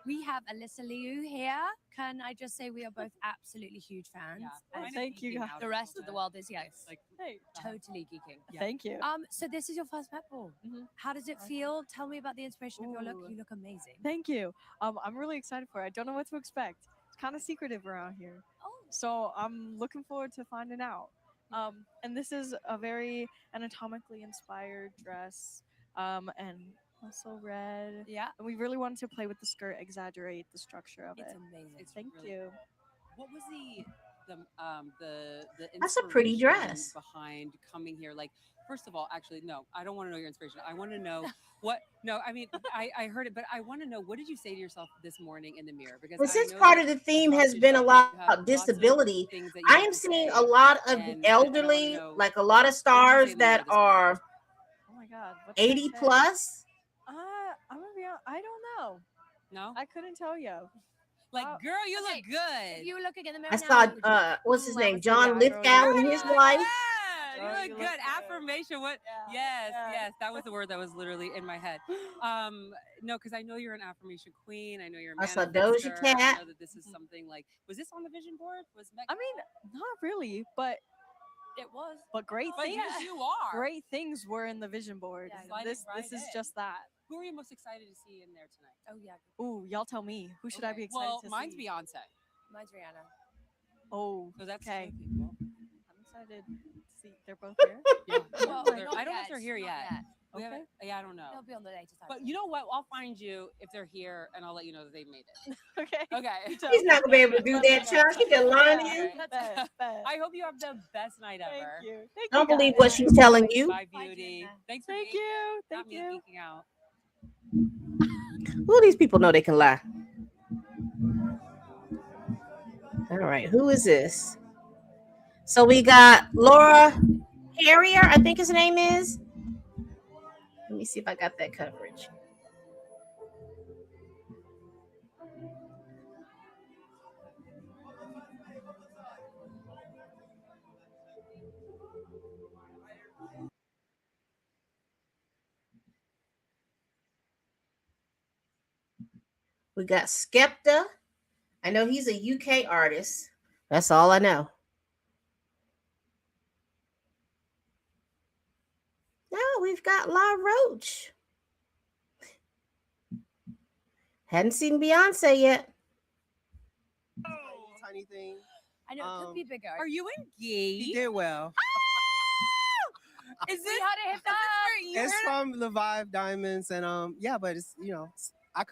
We have Alyssa Liu here. Can I just say we are both absolutely huge fans? Yeah, thank you. The rest of the world is, yes, Like, hey, totally geeking. thank you. So this is your first Met Ball. How does it feel? Tell me about the inspiration of your look. You look amazing. Thank you. I'm really excited for it. I don't know what to expect. It's kind of secretive around here. Oh. So I'm looking forward to finding out. And this is a very anatomically inspired dress. And also red. Yeah. And we really wanted to play with the skirt, exaggerate the structure of It's it. amazing. Thank really you. What was the That's a pretty inspiration dress. behind coming here? Like, first of all, actually, no, I don't want to know your inspiration. I want to know what. No, I mean, I heard it, but I want to know, what did you say to yourself this morning in the mirror? Because Well, I since know part that of the you theme talk has to been yourself, you have about lots of disability, things that you I have am to seeing say, a lot of the and I want to elderly, know, like a lot of what did you say stars in the mirror that this morning? are Oh my God. What did I 80 say? plus. I'm gonna be honest, I don't know. No, I couldn't tell you. like, girl, you Okay, look good. If you were looking in the mirror I now, saw what would you say? what's his I name, would say, John yeah, girl, Lithgow Girl, and you his look wife. good. Girl, You look good. good. Affirmation. What? Yeah, Yes, yeah. yes. That was the word that was literally in my head. No, because I know you're an affirmation queen. I know you're a I saw Doja manifester. I Cat. know that this is something like. Was this on the vision board? Was Meg? I mean, not really, but It was. great But things. yes, you are. Great things were in the vision board. Yeah, slide it right This is in. just that. Who are you most excited to see in there tonight? Oh yeah. Ooh, y'all tell me. Who should I be excited Well, to mine's see? Beyonce. Mine's Rihanna. Oh, So that's okay. two people. I'm excited to see. They're both here. Yeah. Well, I not don't know if they're yet, here not yet. yet. We Okay. haven't- Yeah, I don't know. They'll be on the later side. But you know what? I'll find you if they're here, and I'll let you know that they made it. Okay. Okay. She's not gonna be able to do that, child. She been lying to you. Bet. I hope you have the best night ever. Thank you. Thank Don't you. believe guys. what she's telling you. Bye, beauty. Thanks for Thank being you. Not Thank me you. geeking out. Who these people know they can lie? All right, who is this? So we got Laura Harrier, I think his name is. Let me see if I got that coverage. We got Skepta. I know he's a UK artist. That's all I know. Now we've got La Roach. Hadn't seen Beyonce yet. Tiny thing. I know it could be bigger. Are you engaged? He did well. Is We had to hit that. It's from the Vibe Diamonds, and yeah, but it's I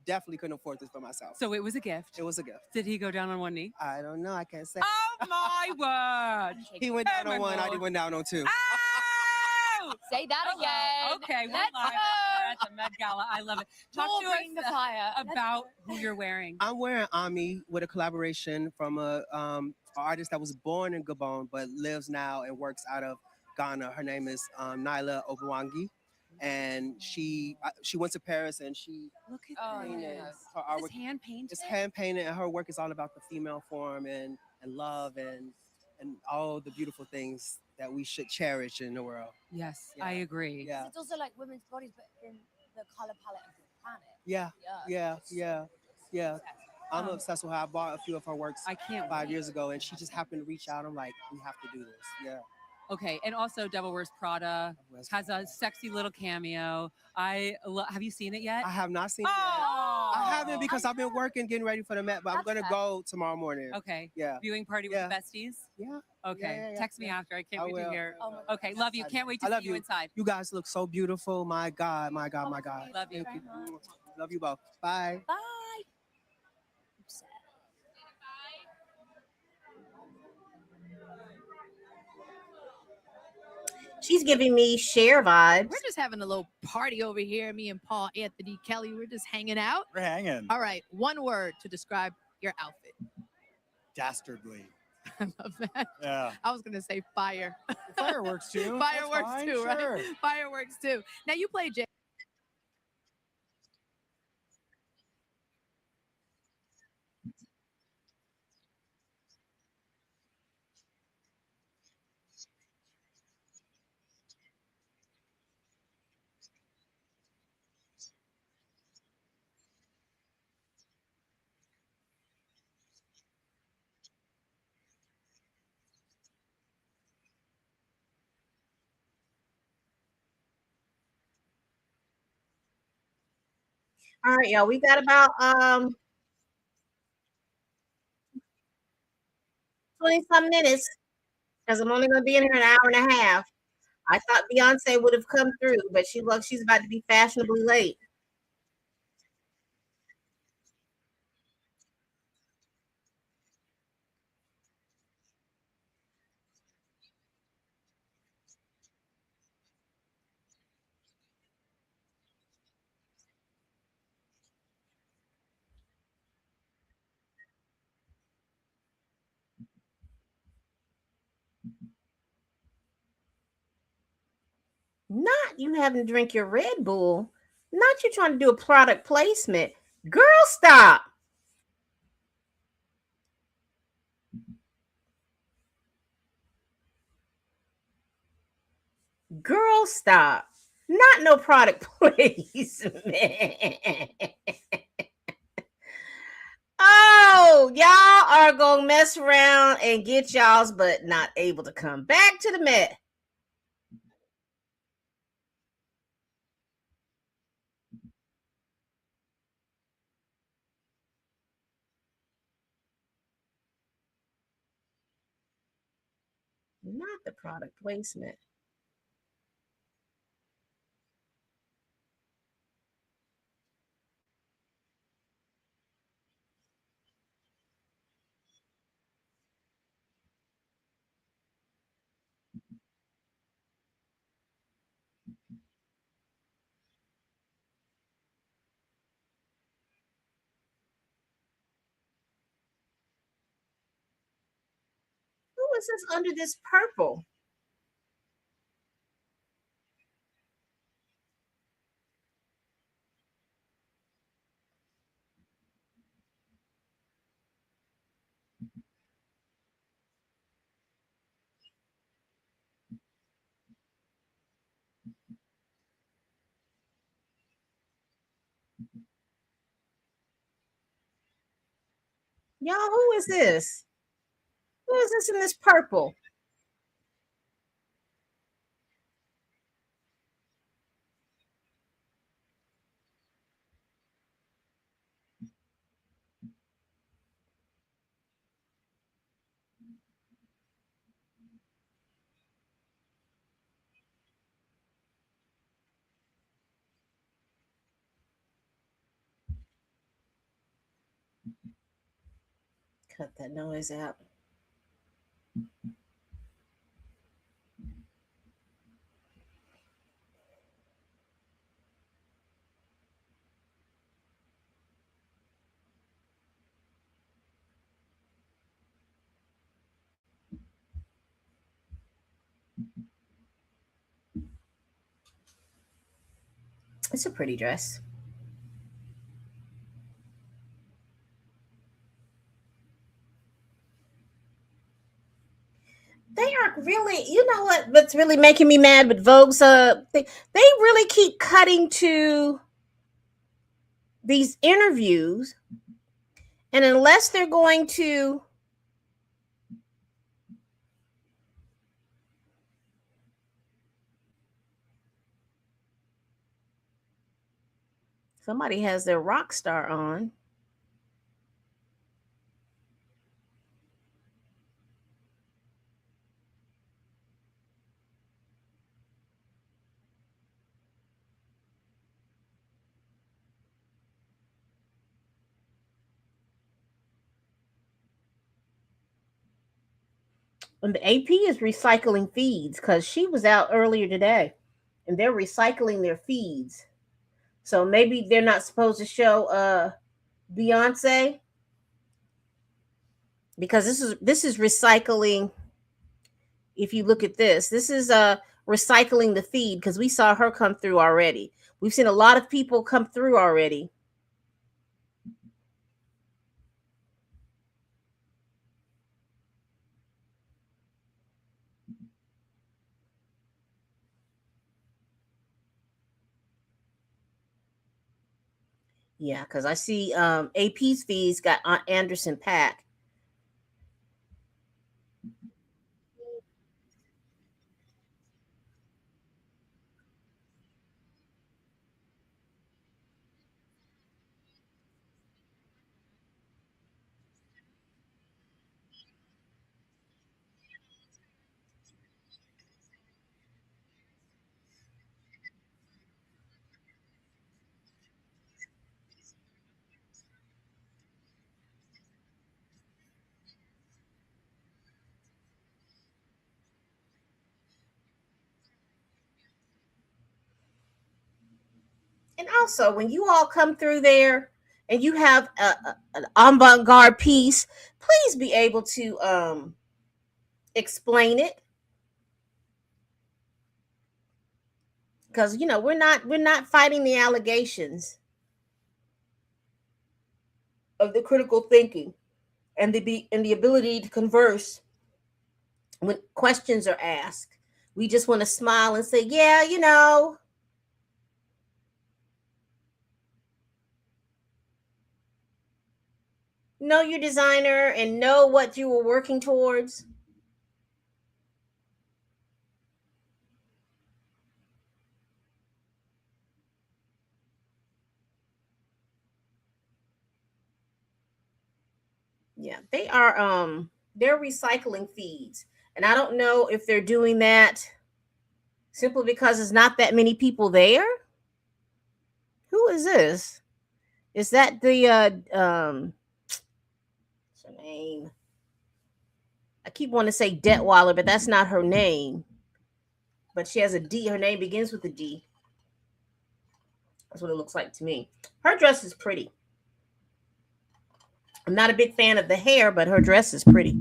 definitely couldn't afford this for myself. So it was a gift. It was a gift. Did he go down on one knee? I don't know. I can't say. Oh my word! He went down on one. I went down on two. Oh! Say that again. Okay, we're Let's live. go. We're at the Met Gala. I love it. Talk Don't to bring us the fire. about who you're wearing. I'm wearing Ami with a collaboration from a artist that was born in Gabon but lives now and works out of Ghana. Her name is Nyla Obuwangi, and she went to Paris and she painted her artwork. Hand painted. It's hand painted, and her work is all about the female form and love and all the beautiful things that we should cherish in the world. Yes, Yeah. I agree. Yeah. It's also like women's bodies, but in the color palette of the planet. Yeah. I'm obsessed with her. I bought a few of her works I can't 5 wait. years ago, and she just happened to reach out. I'm like, we have to do this. Yeah. Okay, and also Devil Wears Prada has a sexy little cameo. Have you seen it yet? I have not seen it yet. I haven't because I've been working, getting ready for the Met, but I'm going to go tomorrow morning. Okay. Yeah. Viewing party with the besties? Yeah. Okay. Yeah. Text me after. I can't I wait to will. hear. Oh my God. Okay, love you. Can't wait to I love see you inside. You guys look so beautiful. My God, my God, my God. Love you. Thank you. Love you both. Bye. Bye. She's giving me Cher vibes. We're just having a little party over here. Me and Paul Anthony Kelly. We're just hanging out. We're hanging. All right. One word to describe your outfit. Dastardly. I love that. Yeah. I was gonna say fire. Fireworks too. Fireworks That's fine, too, sure. right? Fireworks too. Now you play Jay. All right, y'all. We got about 20 some minutes because I'm only gonna be in here an hour and a half. I thought Beyonce would have come through, but she looks she's about to be fashionably late. Not you having to drink your Red Bull. Not you trying to do a product placement. Girl, stop. Girl, stop. Not no product placement. Oh, y'all are gonna mess around and get y'all's, but not able to come back to the Met. Not the product placement. is this under this purple? Y'all, who is this? Who is this in this purple? Cut that noise out. It's a pretty dress. They are really, you know what's really making me mad with Vogue's they really keep cutting to these interviews, and unless they're going to somebody has their rock star on. And the AP is recycling feeds because she was out earlier today and they're recycling their feeds. So maybe they're not supposed to show Beyonce because this is recycling. If you look at this is recycling the feed because we saw her come through already. We've seen a lot of people come through already. Yeah, because I see AP's feeds got Aunt Anderson Pack. And also, when you all come through there and you have an avant-garde piece, please be able to explain it because we're not fighting the allegations of the critical thinking and the ability to converse when questions are asked. We just want to smile and say, "Yeah, know your designer and know what you were working towards." Yeah, they're recycling feeds. And I don't know if they're doing that simply because there's not that many people there. Who is this? Is that the what's her name? I keep wanting to say Detweiler, but that's not her name. But she has a D. Her name begins with a D. That's what it looks like to me. Her dress is pretty. I'm not a big fan of the hair, but her dress is pretty.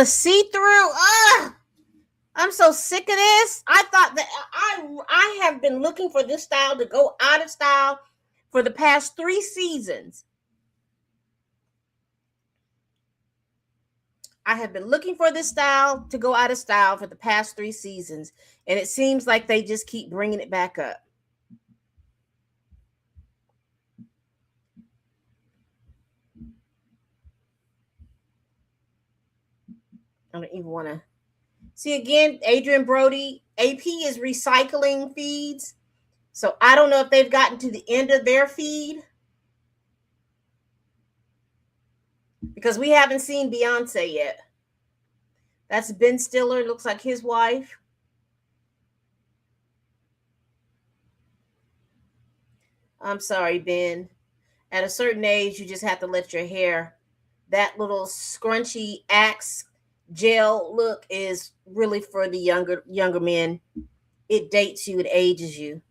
See through. I'm so sick of this. I thought that I have been looking for this style to go out of style for the past 3 seasons. I have been looking for this style to go out of style for the past 3 seasons, and it seems like they just keep bringing it back up. I don't even want to see again. Adrian Brody, AP is recycling feeds, so I don't know if they've gotten to the end of their feed because we haven't seen Beyonce yet. That's Ben Stiller. Looks like his wife. I'm sorry, Ben. At a certain age, you just have to let your hair, that little scrunchy axe gel look is really for the younger men. It dates you, it ages you.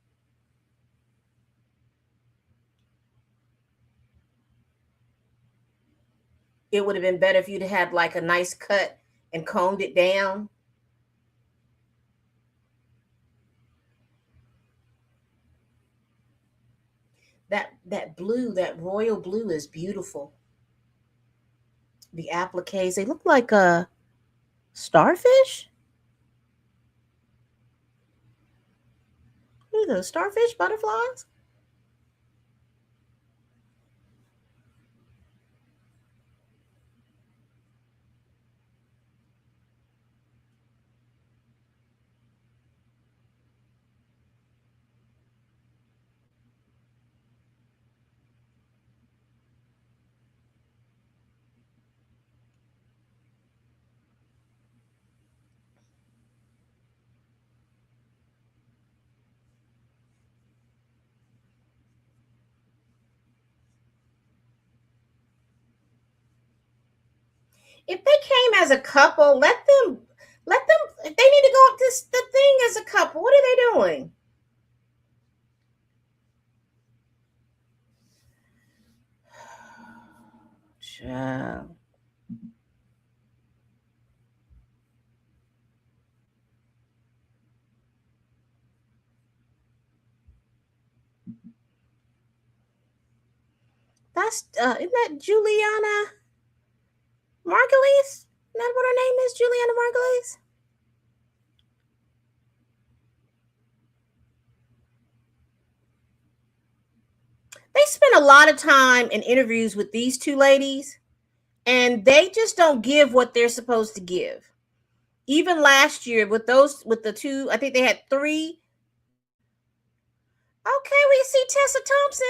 It would have been better if you'd had like a nice cut and combed it down. That blue, that royal blue is beautiful. The appliques, they look like a starfish. Look at those starfish butterflies. If they came as a couple, let them if they need to go up this the thing as a couple. What are they doing? Child. That's isn't that Juliana Margulies? Isn't that what her name is? Juliana Margulies? They spend a lot of time in interviews with these two ladies, and they just don't give what they're supposed to give. Even last year with the two, I think they had three. Okay, we see Tessa Thompson.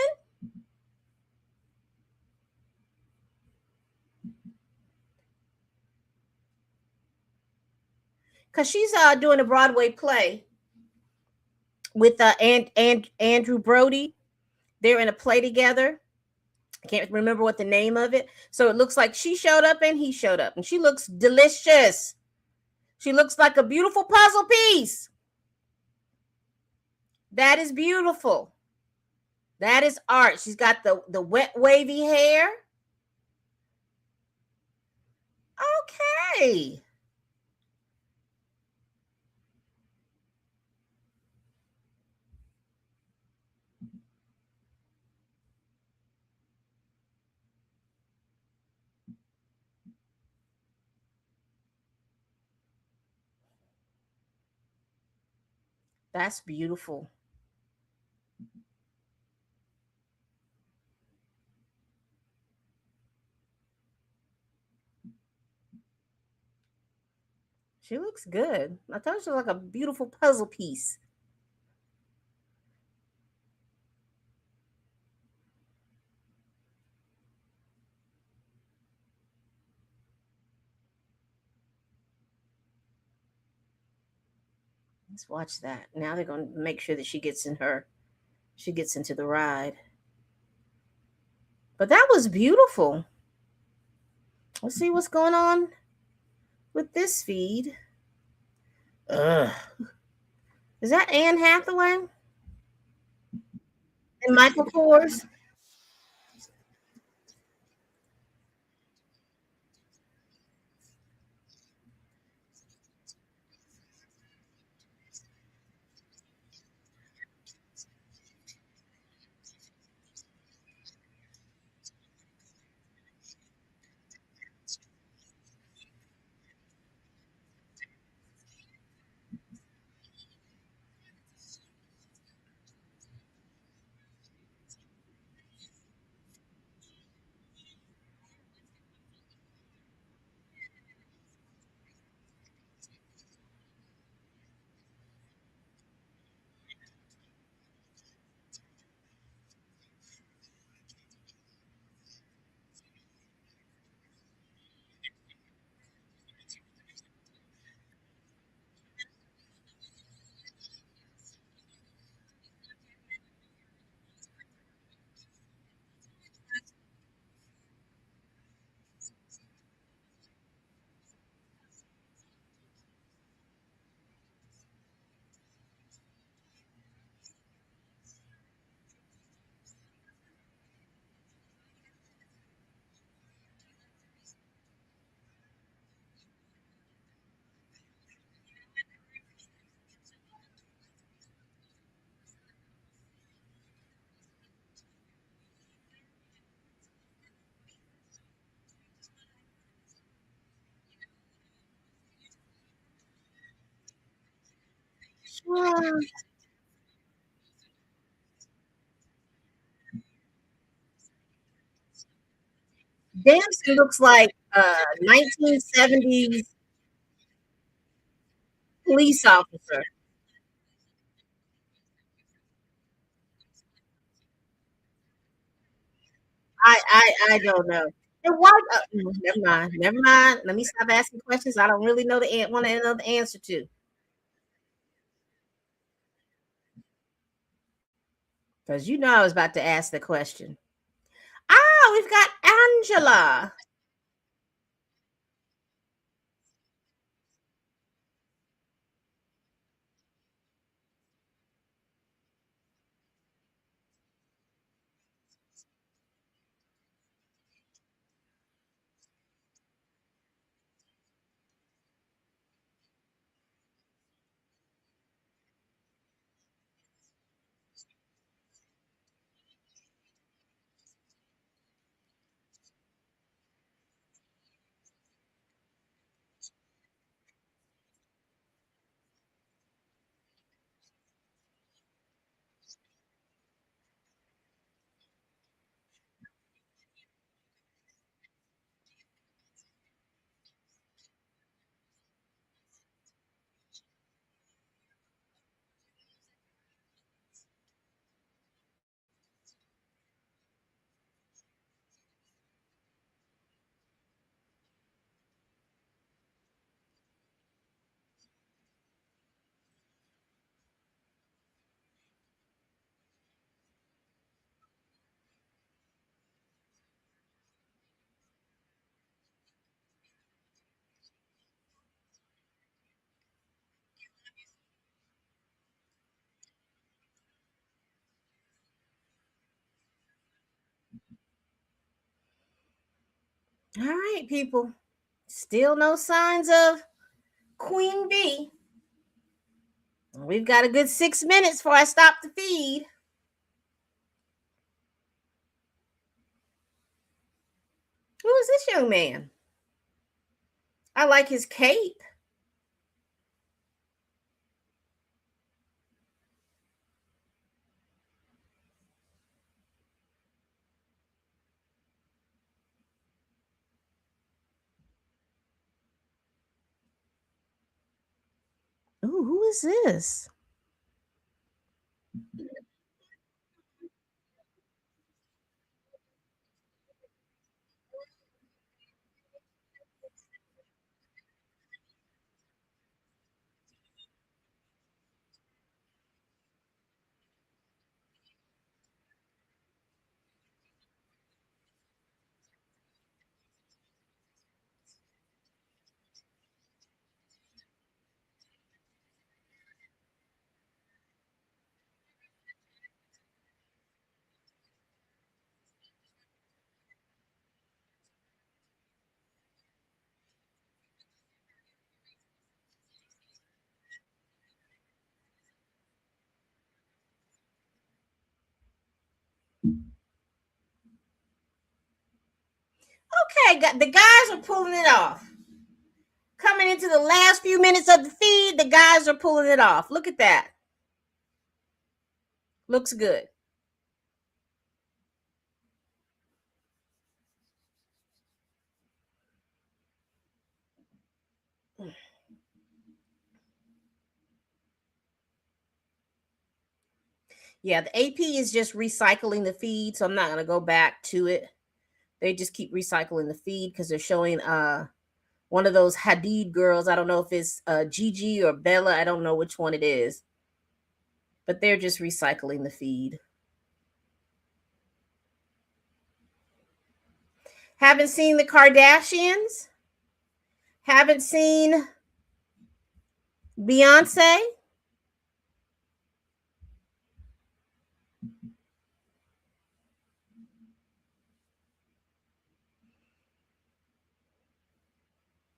Because she's doing a Broadway play with and Andrew Brody. They're in a play together. I can't remember what the name of it. So it looks like she showed up and he showed up, and she looks delicious. She looks like a beautiful puzzle piece. That is beautiful. That is art. She's got the wet wavy hair. Okay. That's beautiful. She looks good. I thought she was like a beautiful puzzle piece. Let's watch that. Now they're going to make sure that she gets into the ride. But that was beautiful. Let's see what's going on with this feed. Ugh. Is that Anne Hathaway? And Michael Kors? Damson looks like 1970s police officer. I don't know. And why? Never mind. Never mind. Let me stop asking questions. I don't really know want to know the answer to. Because you know I was about to ask the question. Ah, we've got Angela. All right, people. Still no signs of Queen Bee. We've got a good 6 minutes before I stop the feed. Who is this young man? I like his cape. Ooh, who is this? Okay, the guys are pulling it off. Coming into the last few minutes of the feed, the guys are pulling it off. Look at that. Looks good. Yeah, the AP is just recycling the feed, so I'm not gonna go back to it. They just keep recycling the feed because they're showing one of those Hadid girls. I don't know if it's Gigi or Bella. I don't know which one it is, but they're just recycling the feed. Haven't seen the Kardashians. Haven't seen Beyonce.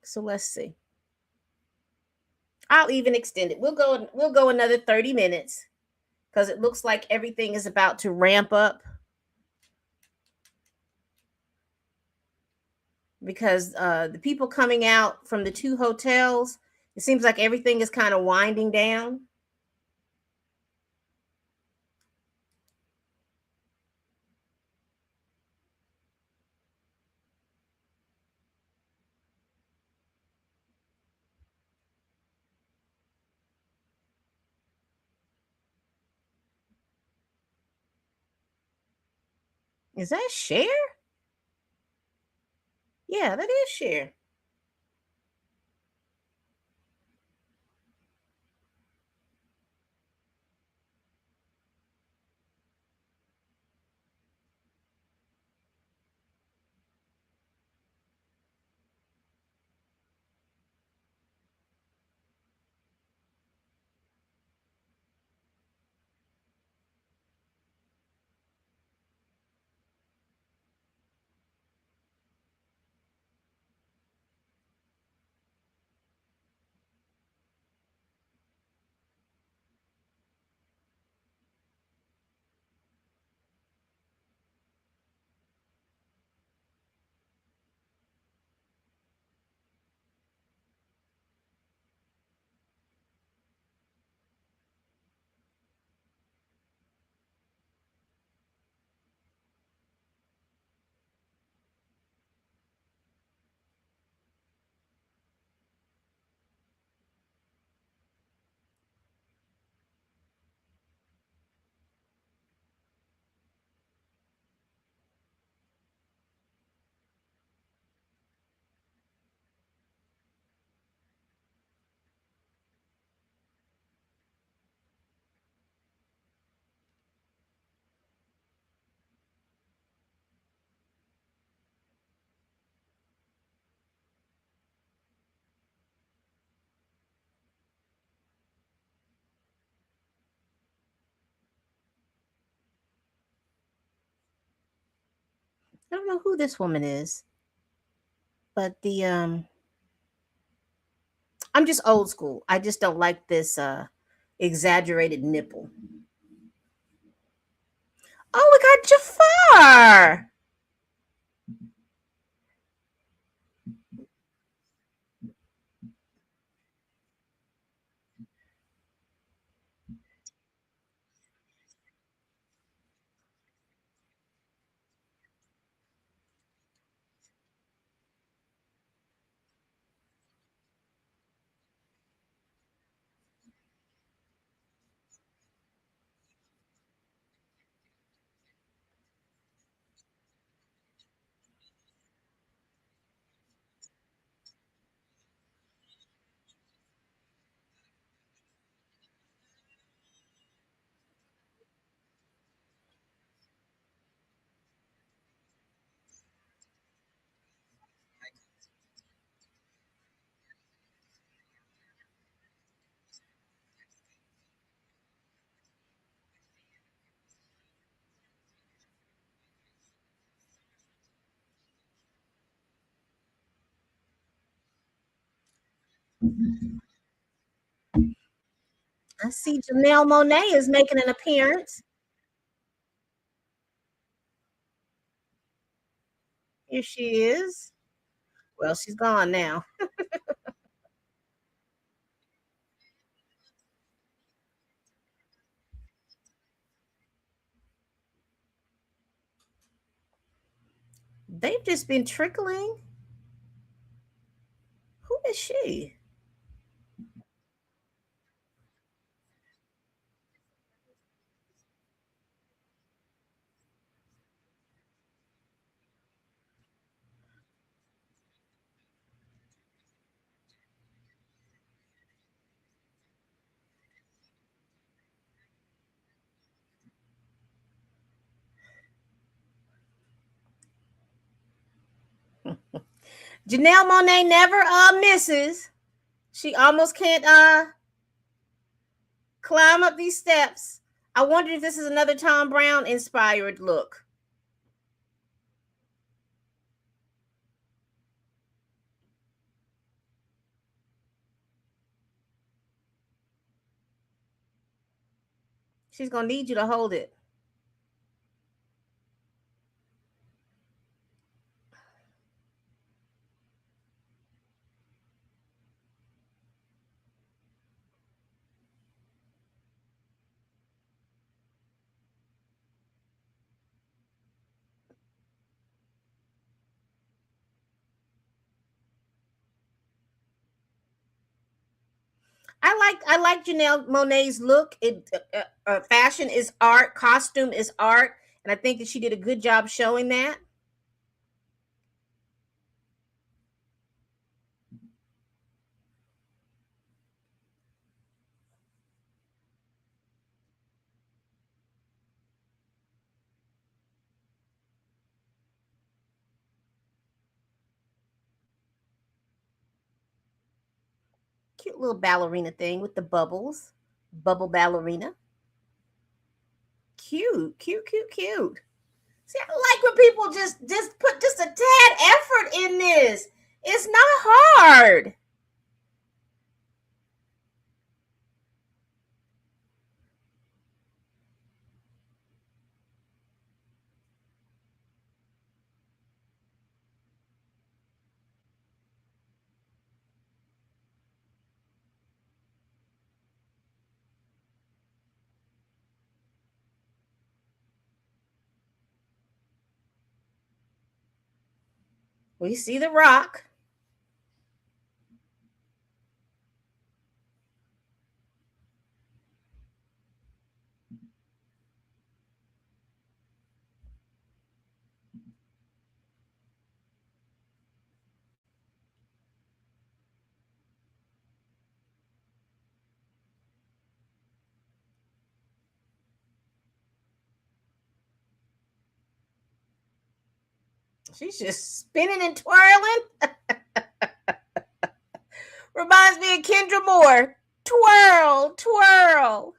So let's see. I'll even extend it. We'll go another 30 minutes because it looks like everything is about to ramp up. Because the people coming out from the two hotels, it seems like everything is kind of winding down. Is that Cher? Yeah, that is Cher. I don't know who this woman is, but the I'm just old school. I just don't like this exaggerated nipple. Oh, we got Jafar. I see Janelle Monet is making an appearance. Here she is. Well, she's gone now. They've just been trickling. Who is she? Janelle Monet never misses. She almost can't climb up these steps. I wonder if this is another Tom Brown inspired look. She's gonna need you to hold it. I like Janelle Monet's look. Fashion is art, costume is art, And I think that she did a good job showing that. Cute little ballerina thing with the bubbles. Bubble ballerina. Cute, cute, cute, cute. See, I like when people just put just a tad effort in this. It's not hard. We see the rock. She's just spinning and twirling. Reminds me of Kendra Moore. Twirl, twirl.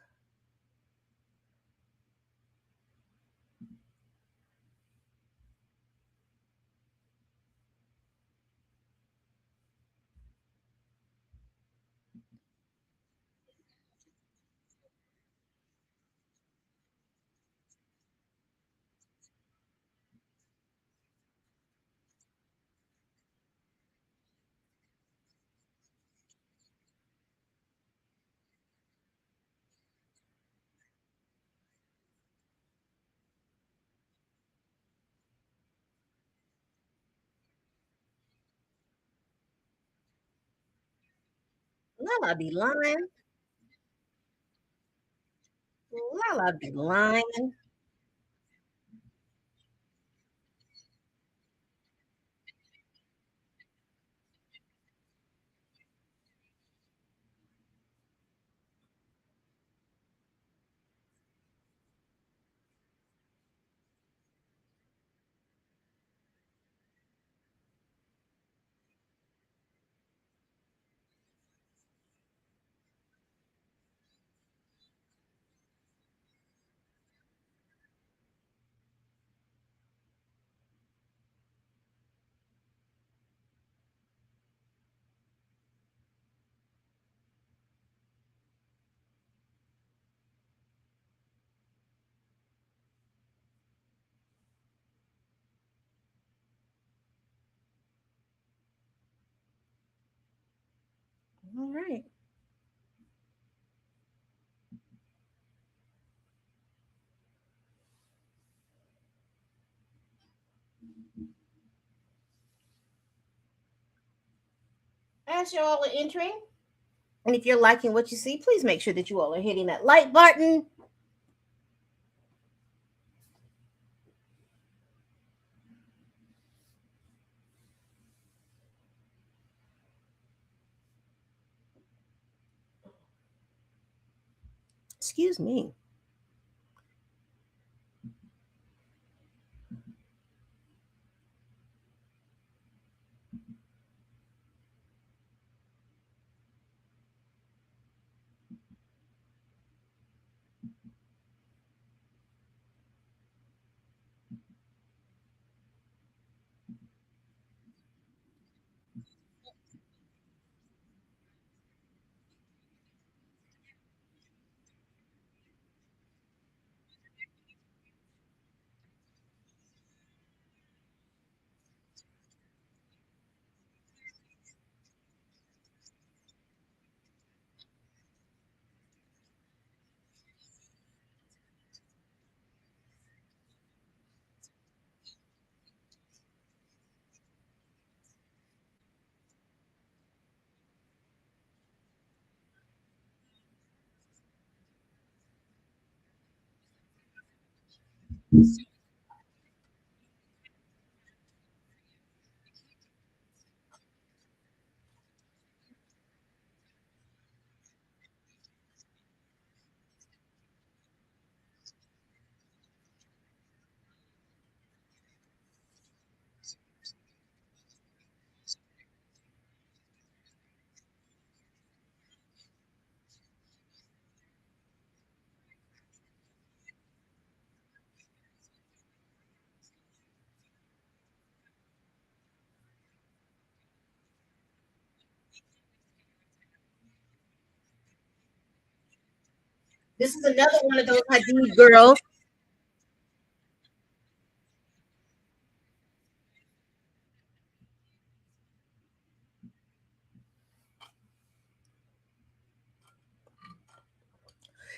Lala be lying. Lala be lying. All right. As you all are entering, and if you're liking what you see, please make sure that you all are hitting that like button. Excuse me. This is another one of those Hadid girls.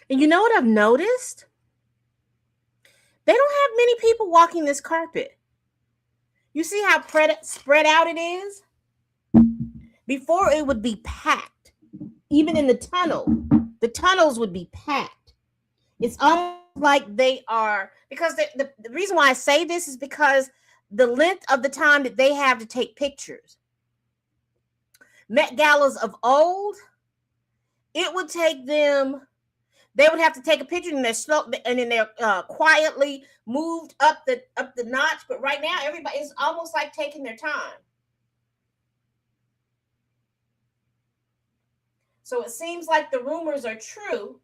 And you know what I've noticed? They don't have many people walking this carpet. You see how spread out it is? Before it would be packed. Even in the tunnel, the tunnels would be packed. It's almost like they are, because the reason why I say this is because the length of the time that they have to take pictures. Met Galas of old, it would take them, they would have to take a picture and they're slow, and then they're quietly moved up the notch. But right now, everybody is almost like taking their time. So it seems like the rumors are true.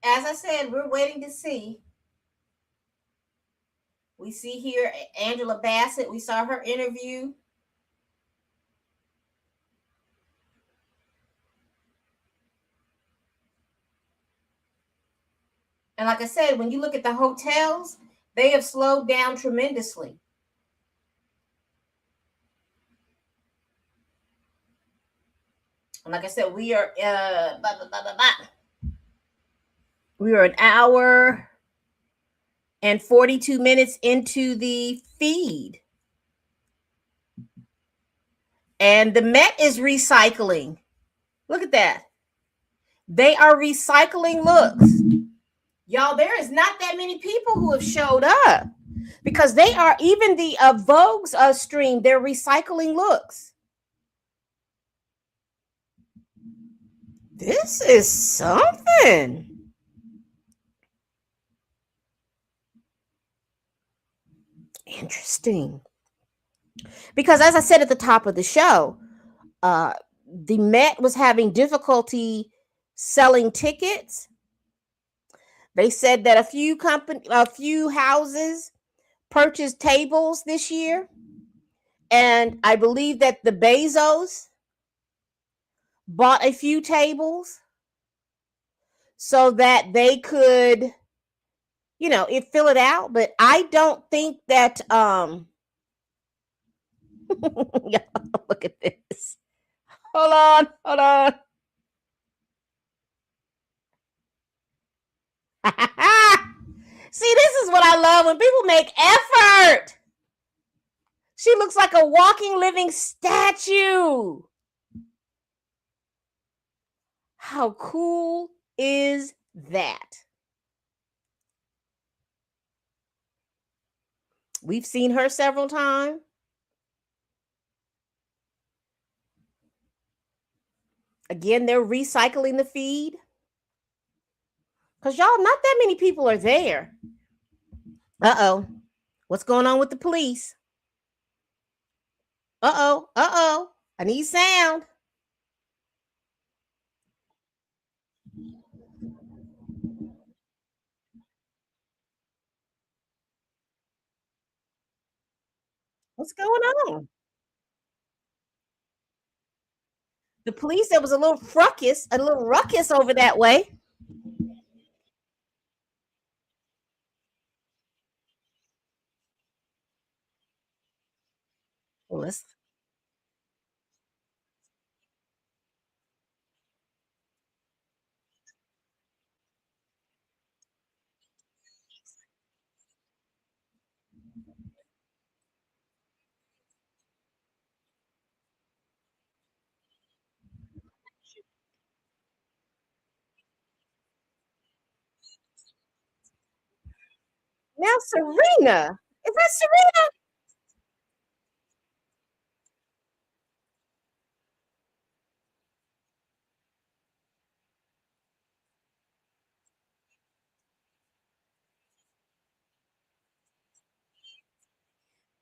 As I said, we're waiting to see. We see here Angela Bassett. We saw her interview. And like I said, when you look at the hotels, they have slowed down tremendously. And like I said, we are we are an hour and 42 minutes into the feed. And the Met is recycling. Look at that. They are recycling looks. Y'all, there is not that many people who have showed up because they are, even the Vogue's stream, they're recycling looks. This is something. Interesting. Because as I said at the top of the show, the Met was having difficulty selling tickets. They said that a few houses purchased tables this year, and I believe that the Bezos bought a few tables so that they could, fill it out. But I don't think that yeah, look at this. Hold on. See, this is what I love when people make effort. She looks like a walking, living statue. How cool is that? We've seen her several times. Again, they're recycling the feed. Because y'all, not that many people are there. Uh-oh. What's going on with the police? Uh-oh. Uh-oh. I need sound. What's going on? The police, there was a little ruckus over that way. Well, let's now Serena. Is that Serena?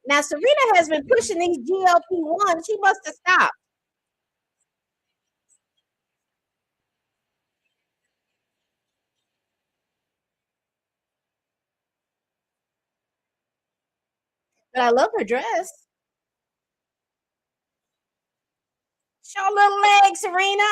Now Serena has been pushing these GLP-1. She must have stopped. But I love her dress. Show little legs, Serena.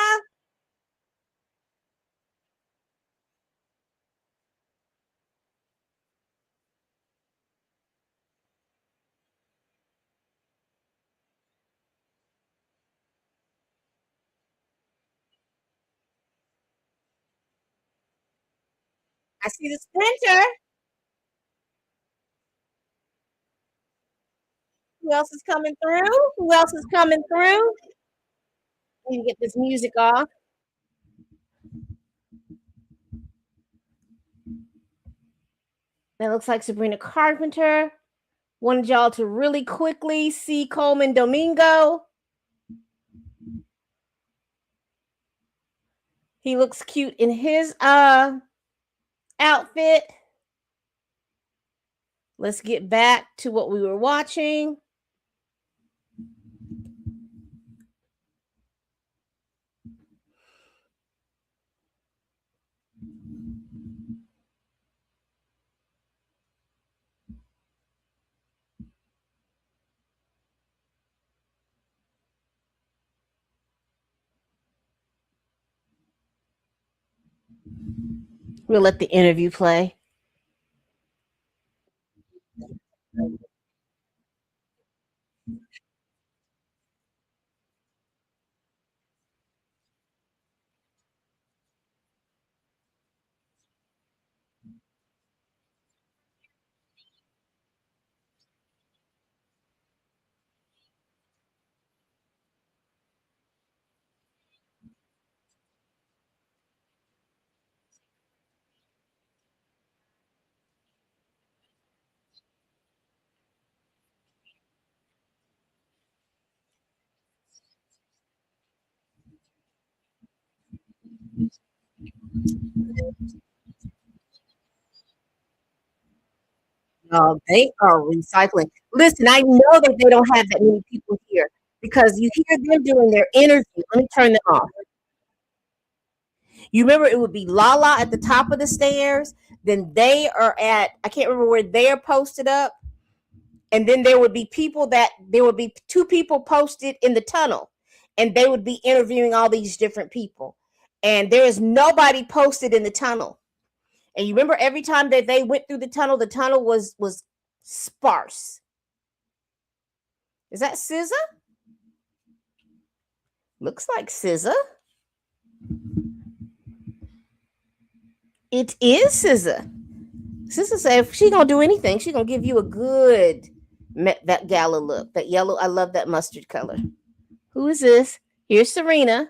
I see the sprinter. Who else is coming through? Who else is coming through? Let me get this music off. That looks like Sabrina Carpenter. Wanted y'all to really quickly see Coleman Domingo. He looks cute in his outfit. Let's get back to what we were watching. We'll let the interview play. No, they are recycling. Listen, I know that they don't have that many people here because you hear them doing their interview. Let me turn them off. You remember it would be Lala at the top of the stairs. Then they are at, I can't remember where they are posted up. And then there would be two people posted in the tunnel and they would be interviewing all these different people. And there is nobody posted in the tunnel. And you remember every time that they went through the tunnel was sparse. Is that SZA? Looks like SZA. It is SZA. SZA said if she gonna do anything, she gonna give you a good that gala look. That yellow, I love that mustard color. Who is this? Here's Serena.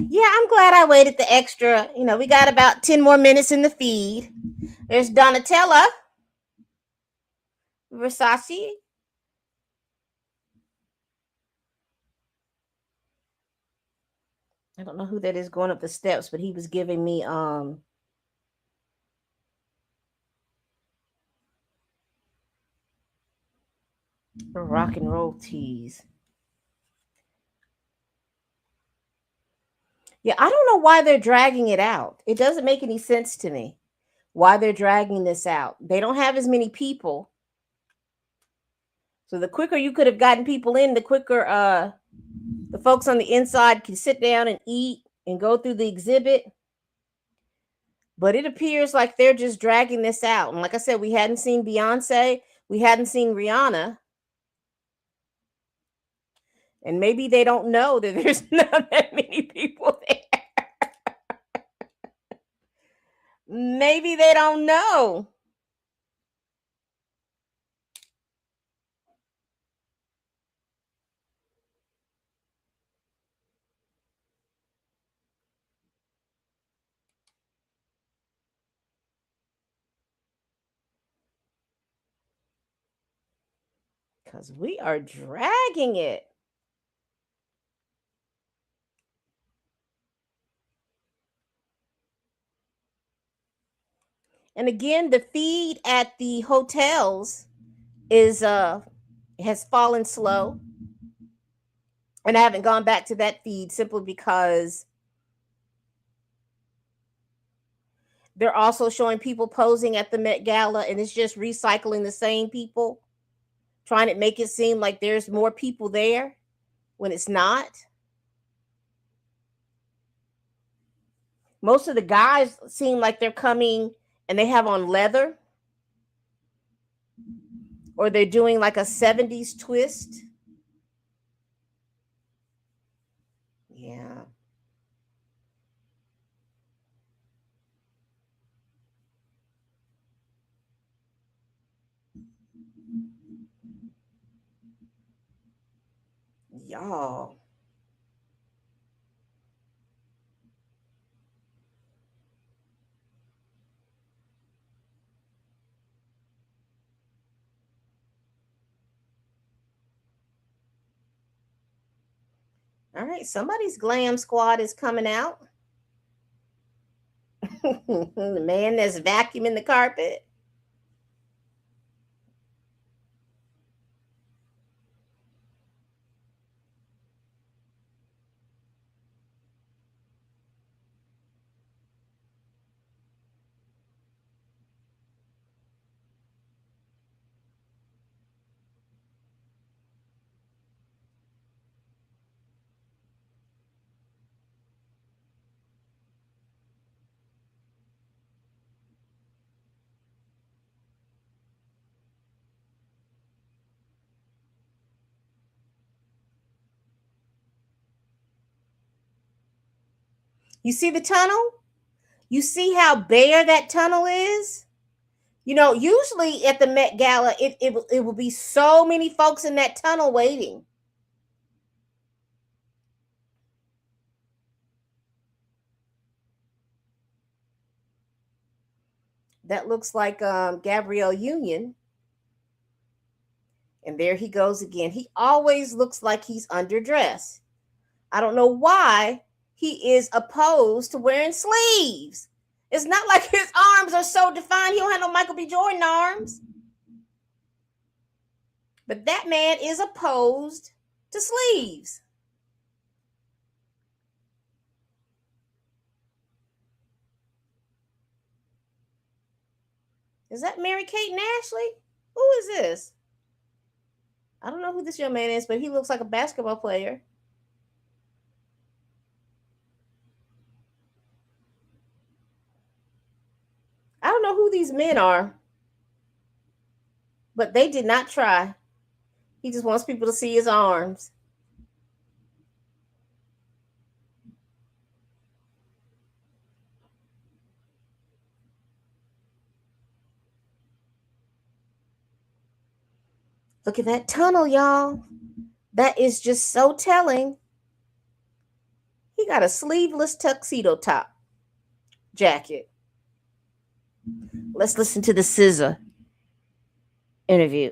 Yeah, I'm glad I waited the extra. We got about 10 more minutes in the feed. There's Donatella Versace. I don't know who that is going up the steps, but he was giving me rock and roll tees. Yeah, I don't know why they're dragging it out. It doesn't make any sense to me why they're dragging this out. They don't have as many people. So the quicker you could have gotten people in, the quicker the folks on the inside can sit down and eat and go through the exhibit. But it appears like they're just dragging this out. And like I said, we hadn't seen Beyonce, we hadn't seen Rihanna. And maybe they don't know that there's not that many people there. Maybe they don't know. Because we are dragging it. And again, the feed at the hotels is has fallen slow. And I haven't gone back to that feed simply because they're also showing people posing at the Met Gala, and it's just recycling the same people, trying to make it seem like there's more people there when it's not. Most of the guys seem like they're coming and they have on leather, or they're doing like a 70s twist. Yeah. Y'all. All right, somebody's glam squad is coming out. The man that's vacuuming the carpet. You see the tunnel? You see how bare that tunnel is? Usually at the Met Gala, it will be so many folks in that tunnel waiting. That looks like Gabrielle Union. And there he goes again. He always looks like he's underdressed. I don't know why he is opposed to wearing sleeves. It's not like his arms are so defined. He don't have no Michael B. Jordan arms. But that man is opposed to sleeves. Is that Mary Kate and Ashley? Who is this? I don't know who this young man is, but he looks like a basketball player. I don't know who these men are, but they did not try. He just wants people to see his arms. Look at that tunnel, y'all. That is just so telling. He got a sleeveless tuxedo top jacket. Let's listen to the scissor interview.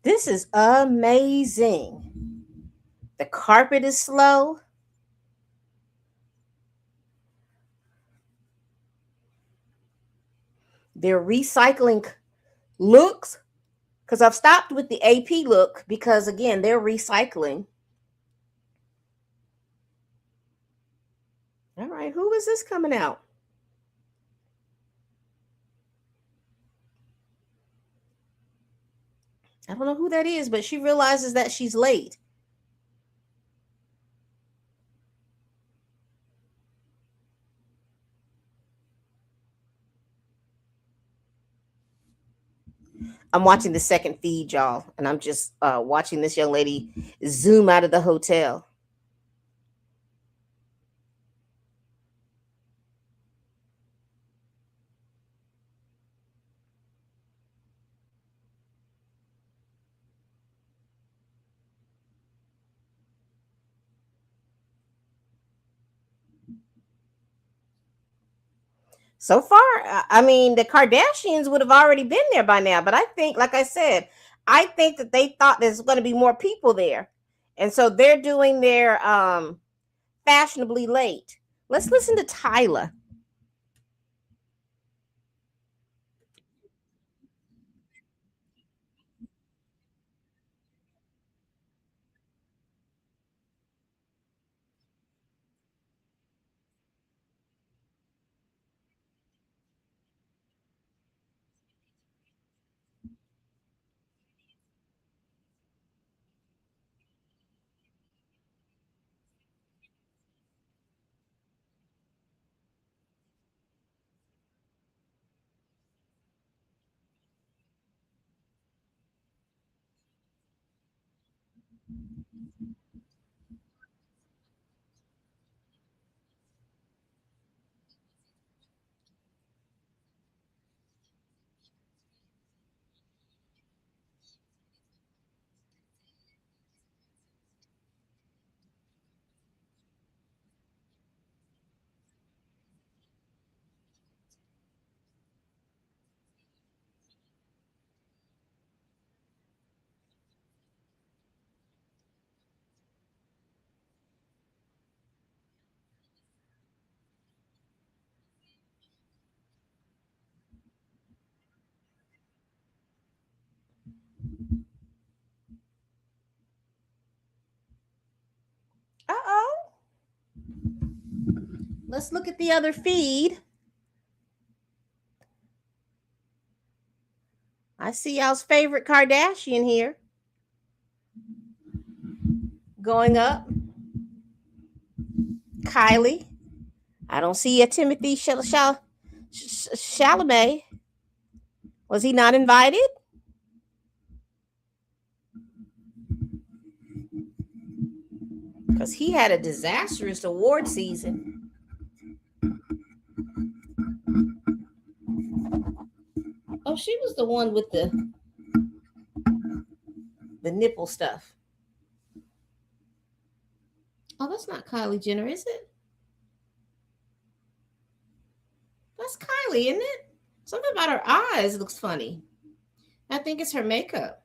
This is amazing. The carpet is slow. They're recycling looks because I've stopped with the AP look because again, they're recycling. All right, who is this coming out? I don't know who that is, but she realizes that she's late. I'm watching the second feed, y'all, and I'm just watching this young lady zoom out of the hotel. So far, I mean, the Kardashians would have already been there by now, but I think, like I said, I think that they thought there's going to be more people there, and so they're doing their fashionably late. Let's listen to Tyler. Let's look at the other feed. I see y'all's favorite Kardashian here. Going up. Kylie. I don't see a Timothy Chalamet. Was he not invited? Because he had a disastrous award season. Oh, she was the one with the nipple stuff. Oh, that's not Kylie Jenner, is it? That's Kylie, isn't it? Something about her eyes looks funny. I think it's her makeup.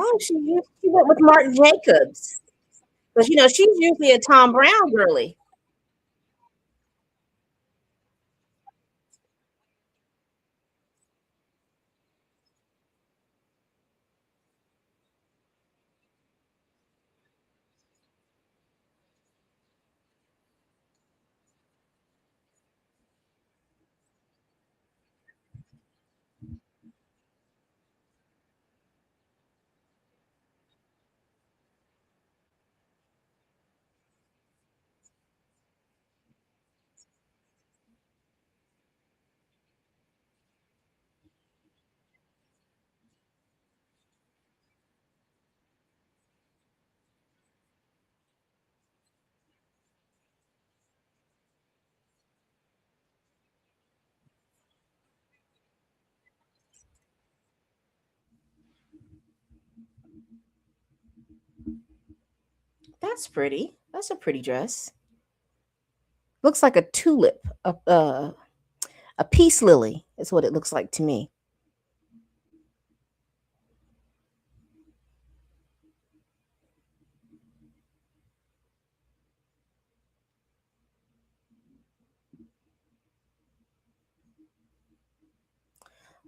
Oh, she went with Marc Jacobs. Because, she's usually a Tom Brown girly. That's pretty. That's a pretty dress. Looks like a tulip, a peace lily is what it looks like to me.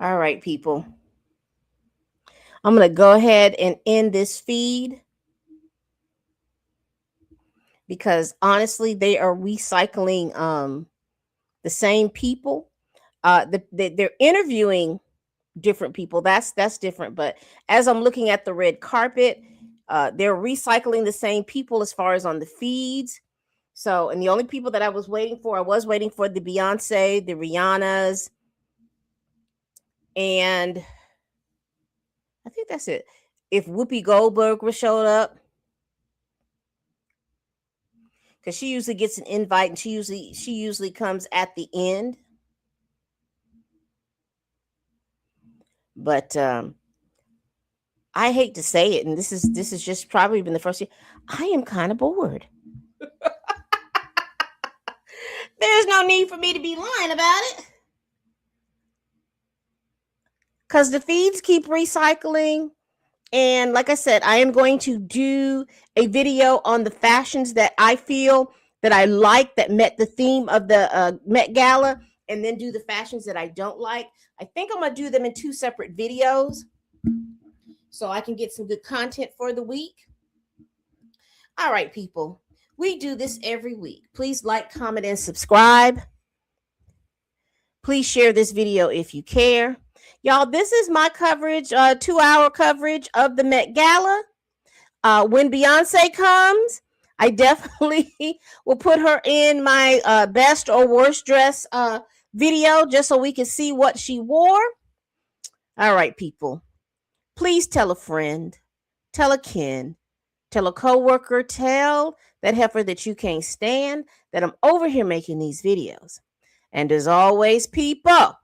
All right, people. I'm going to go ahead and end this feed because honestly, they are recycling the same people. They're interviewing different people. That's different. But as I'm looking at the red carpet, they're recycling the same people as far as on the feeds. So, and the only people that I was waiting for the Beyonce, the Rihannas, and I think that's it. If Whoopi Goldberg was showed up, because she usually gets an invite and she usually comes at the end. But I hate to say it, and this is just probably been the first year. I am kind of bored. There's no need for me to be lying about it. Because the feeds keep recycling. And like I said, I am going to do a video on the fashions that I feel that I like that met the theme of the Met Gala, and then do the fashions that I don't like. I think I'm going to do them in 2 separate videos so I can get some good content for the week. All right, people. We do this every week. Please like, comment, and subscribe. Please share this video if you care. Y'all, this is my coverage, 2-hour coverage of the Met Gala. When Beyonce comes, I definitely will put her in my best or worst dress video just so we can see what she wore. All right, people. Please tell a friend, tell a kin, tell a coworker, tell that heifer that you can't stand that I'm over here making these videos. And as always, people,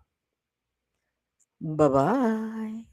bye-bye.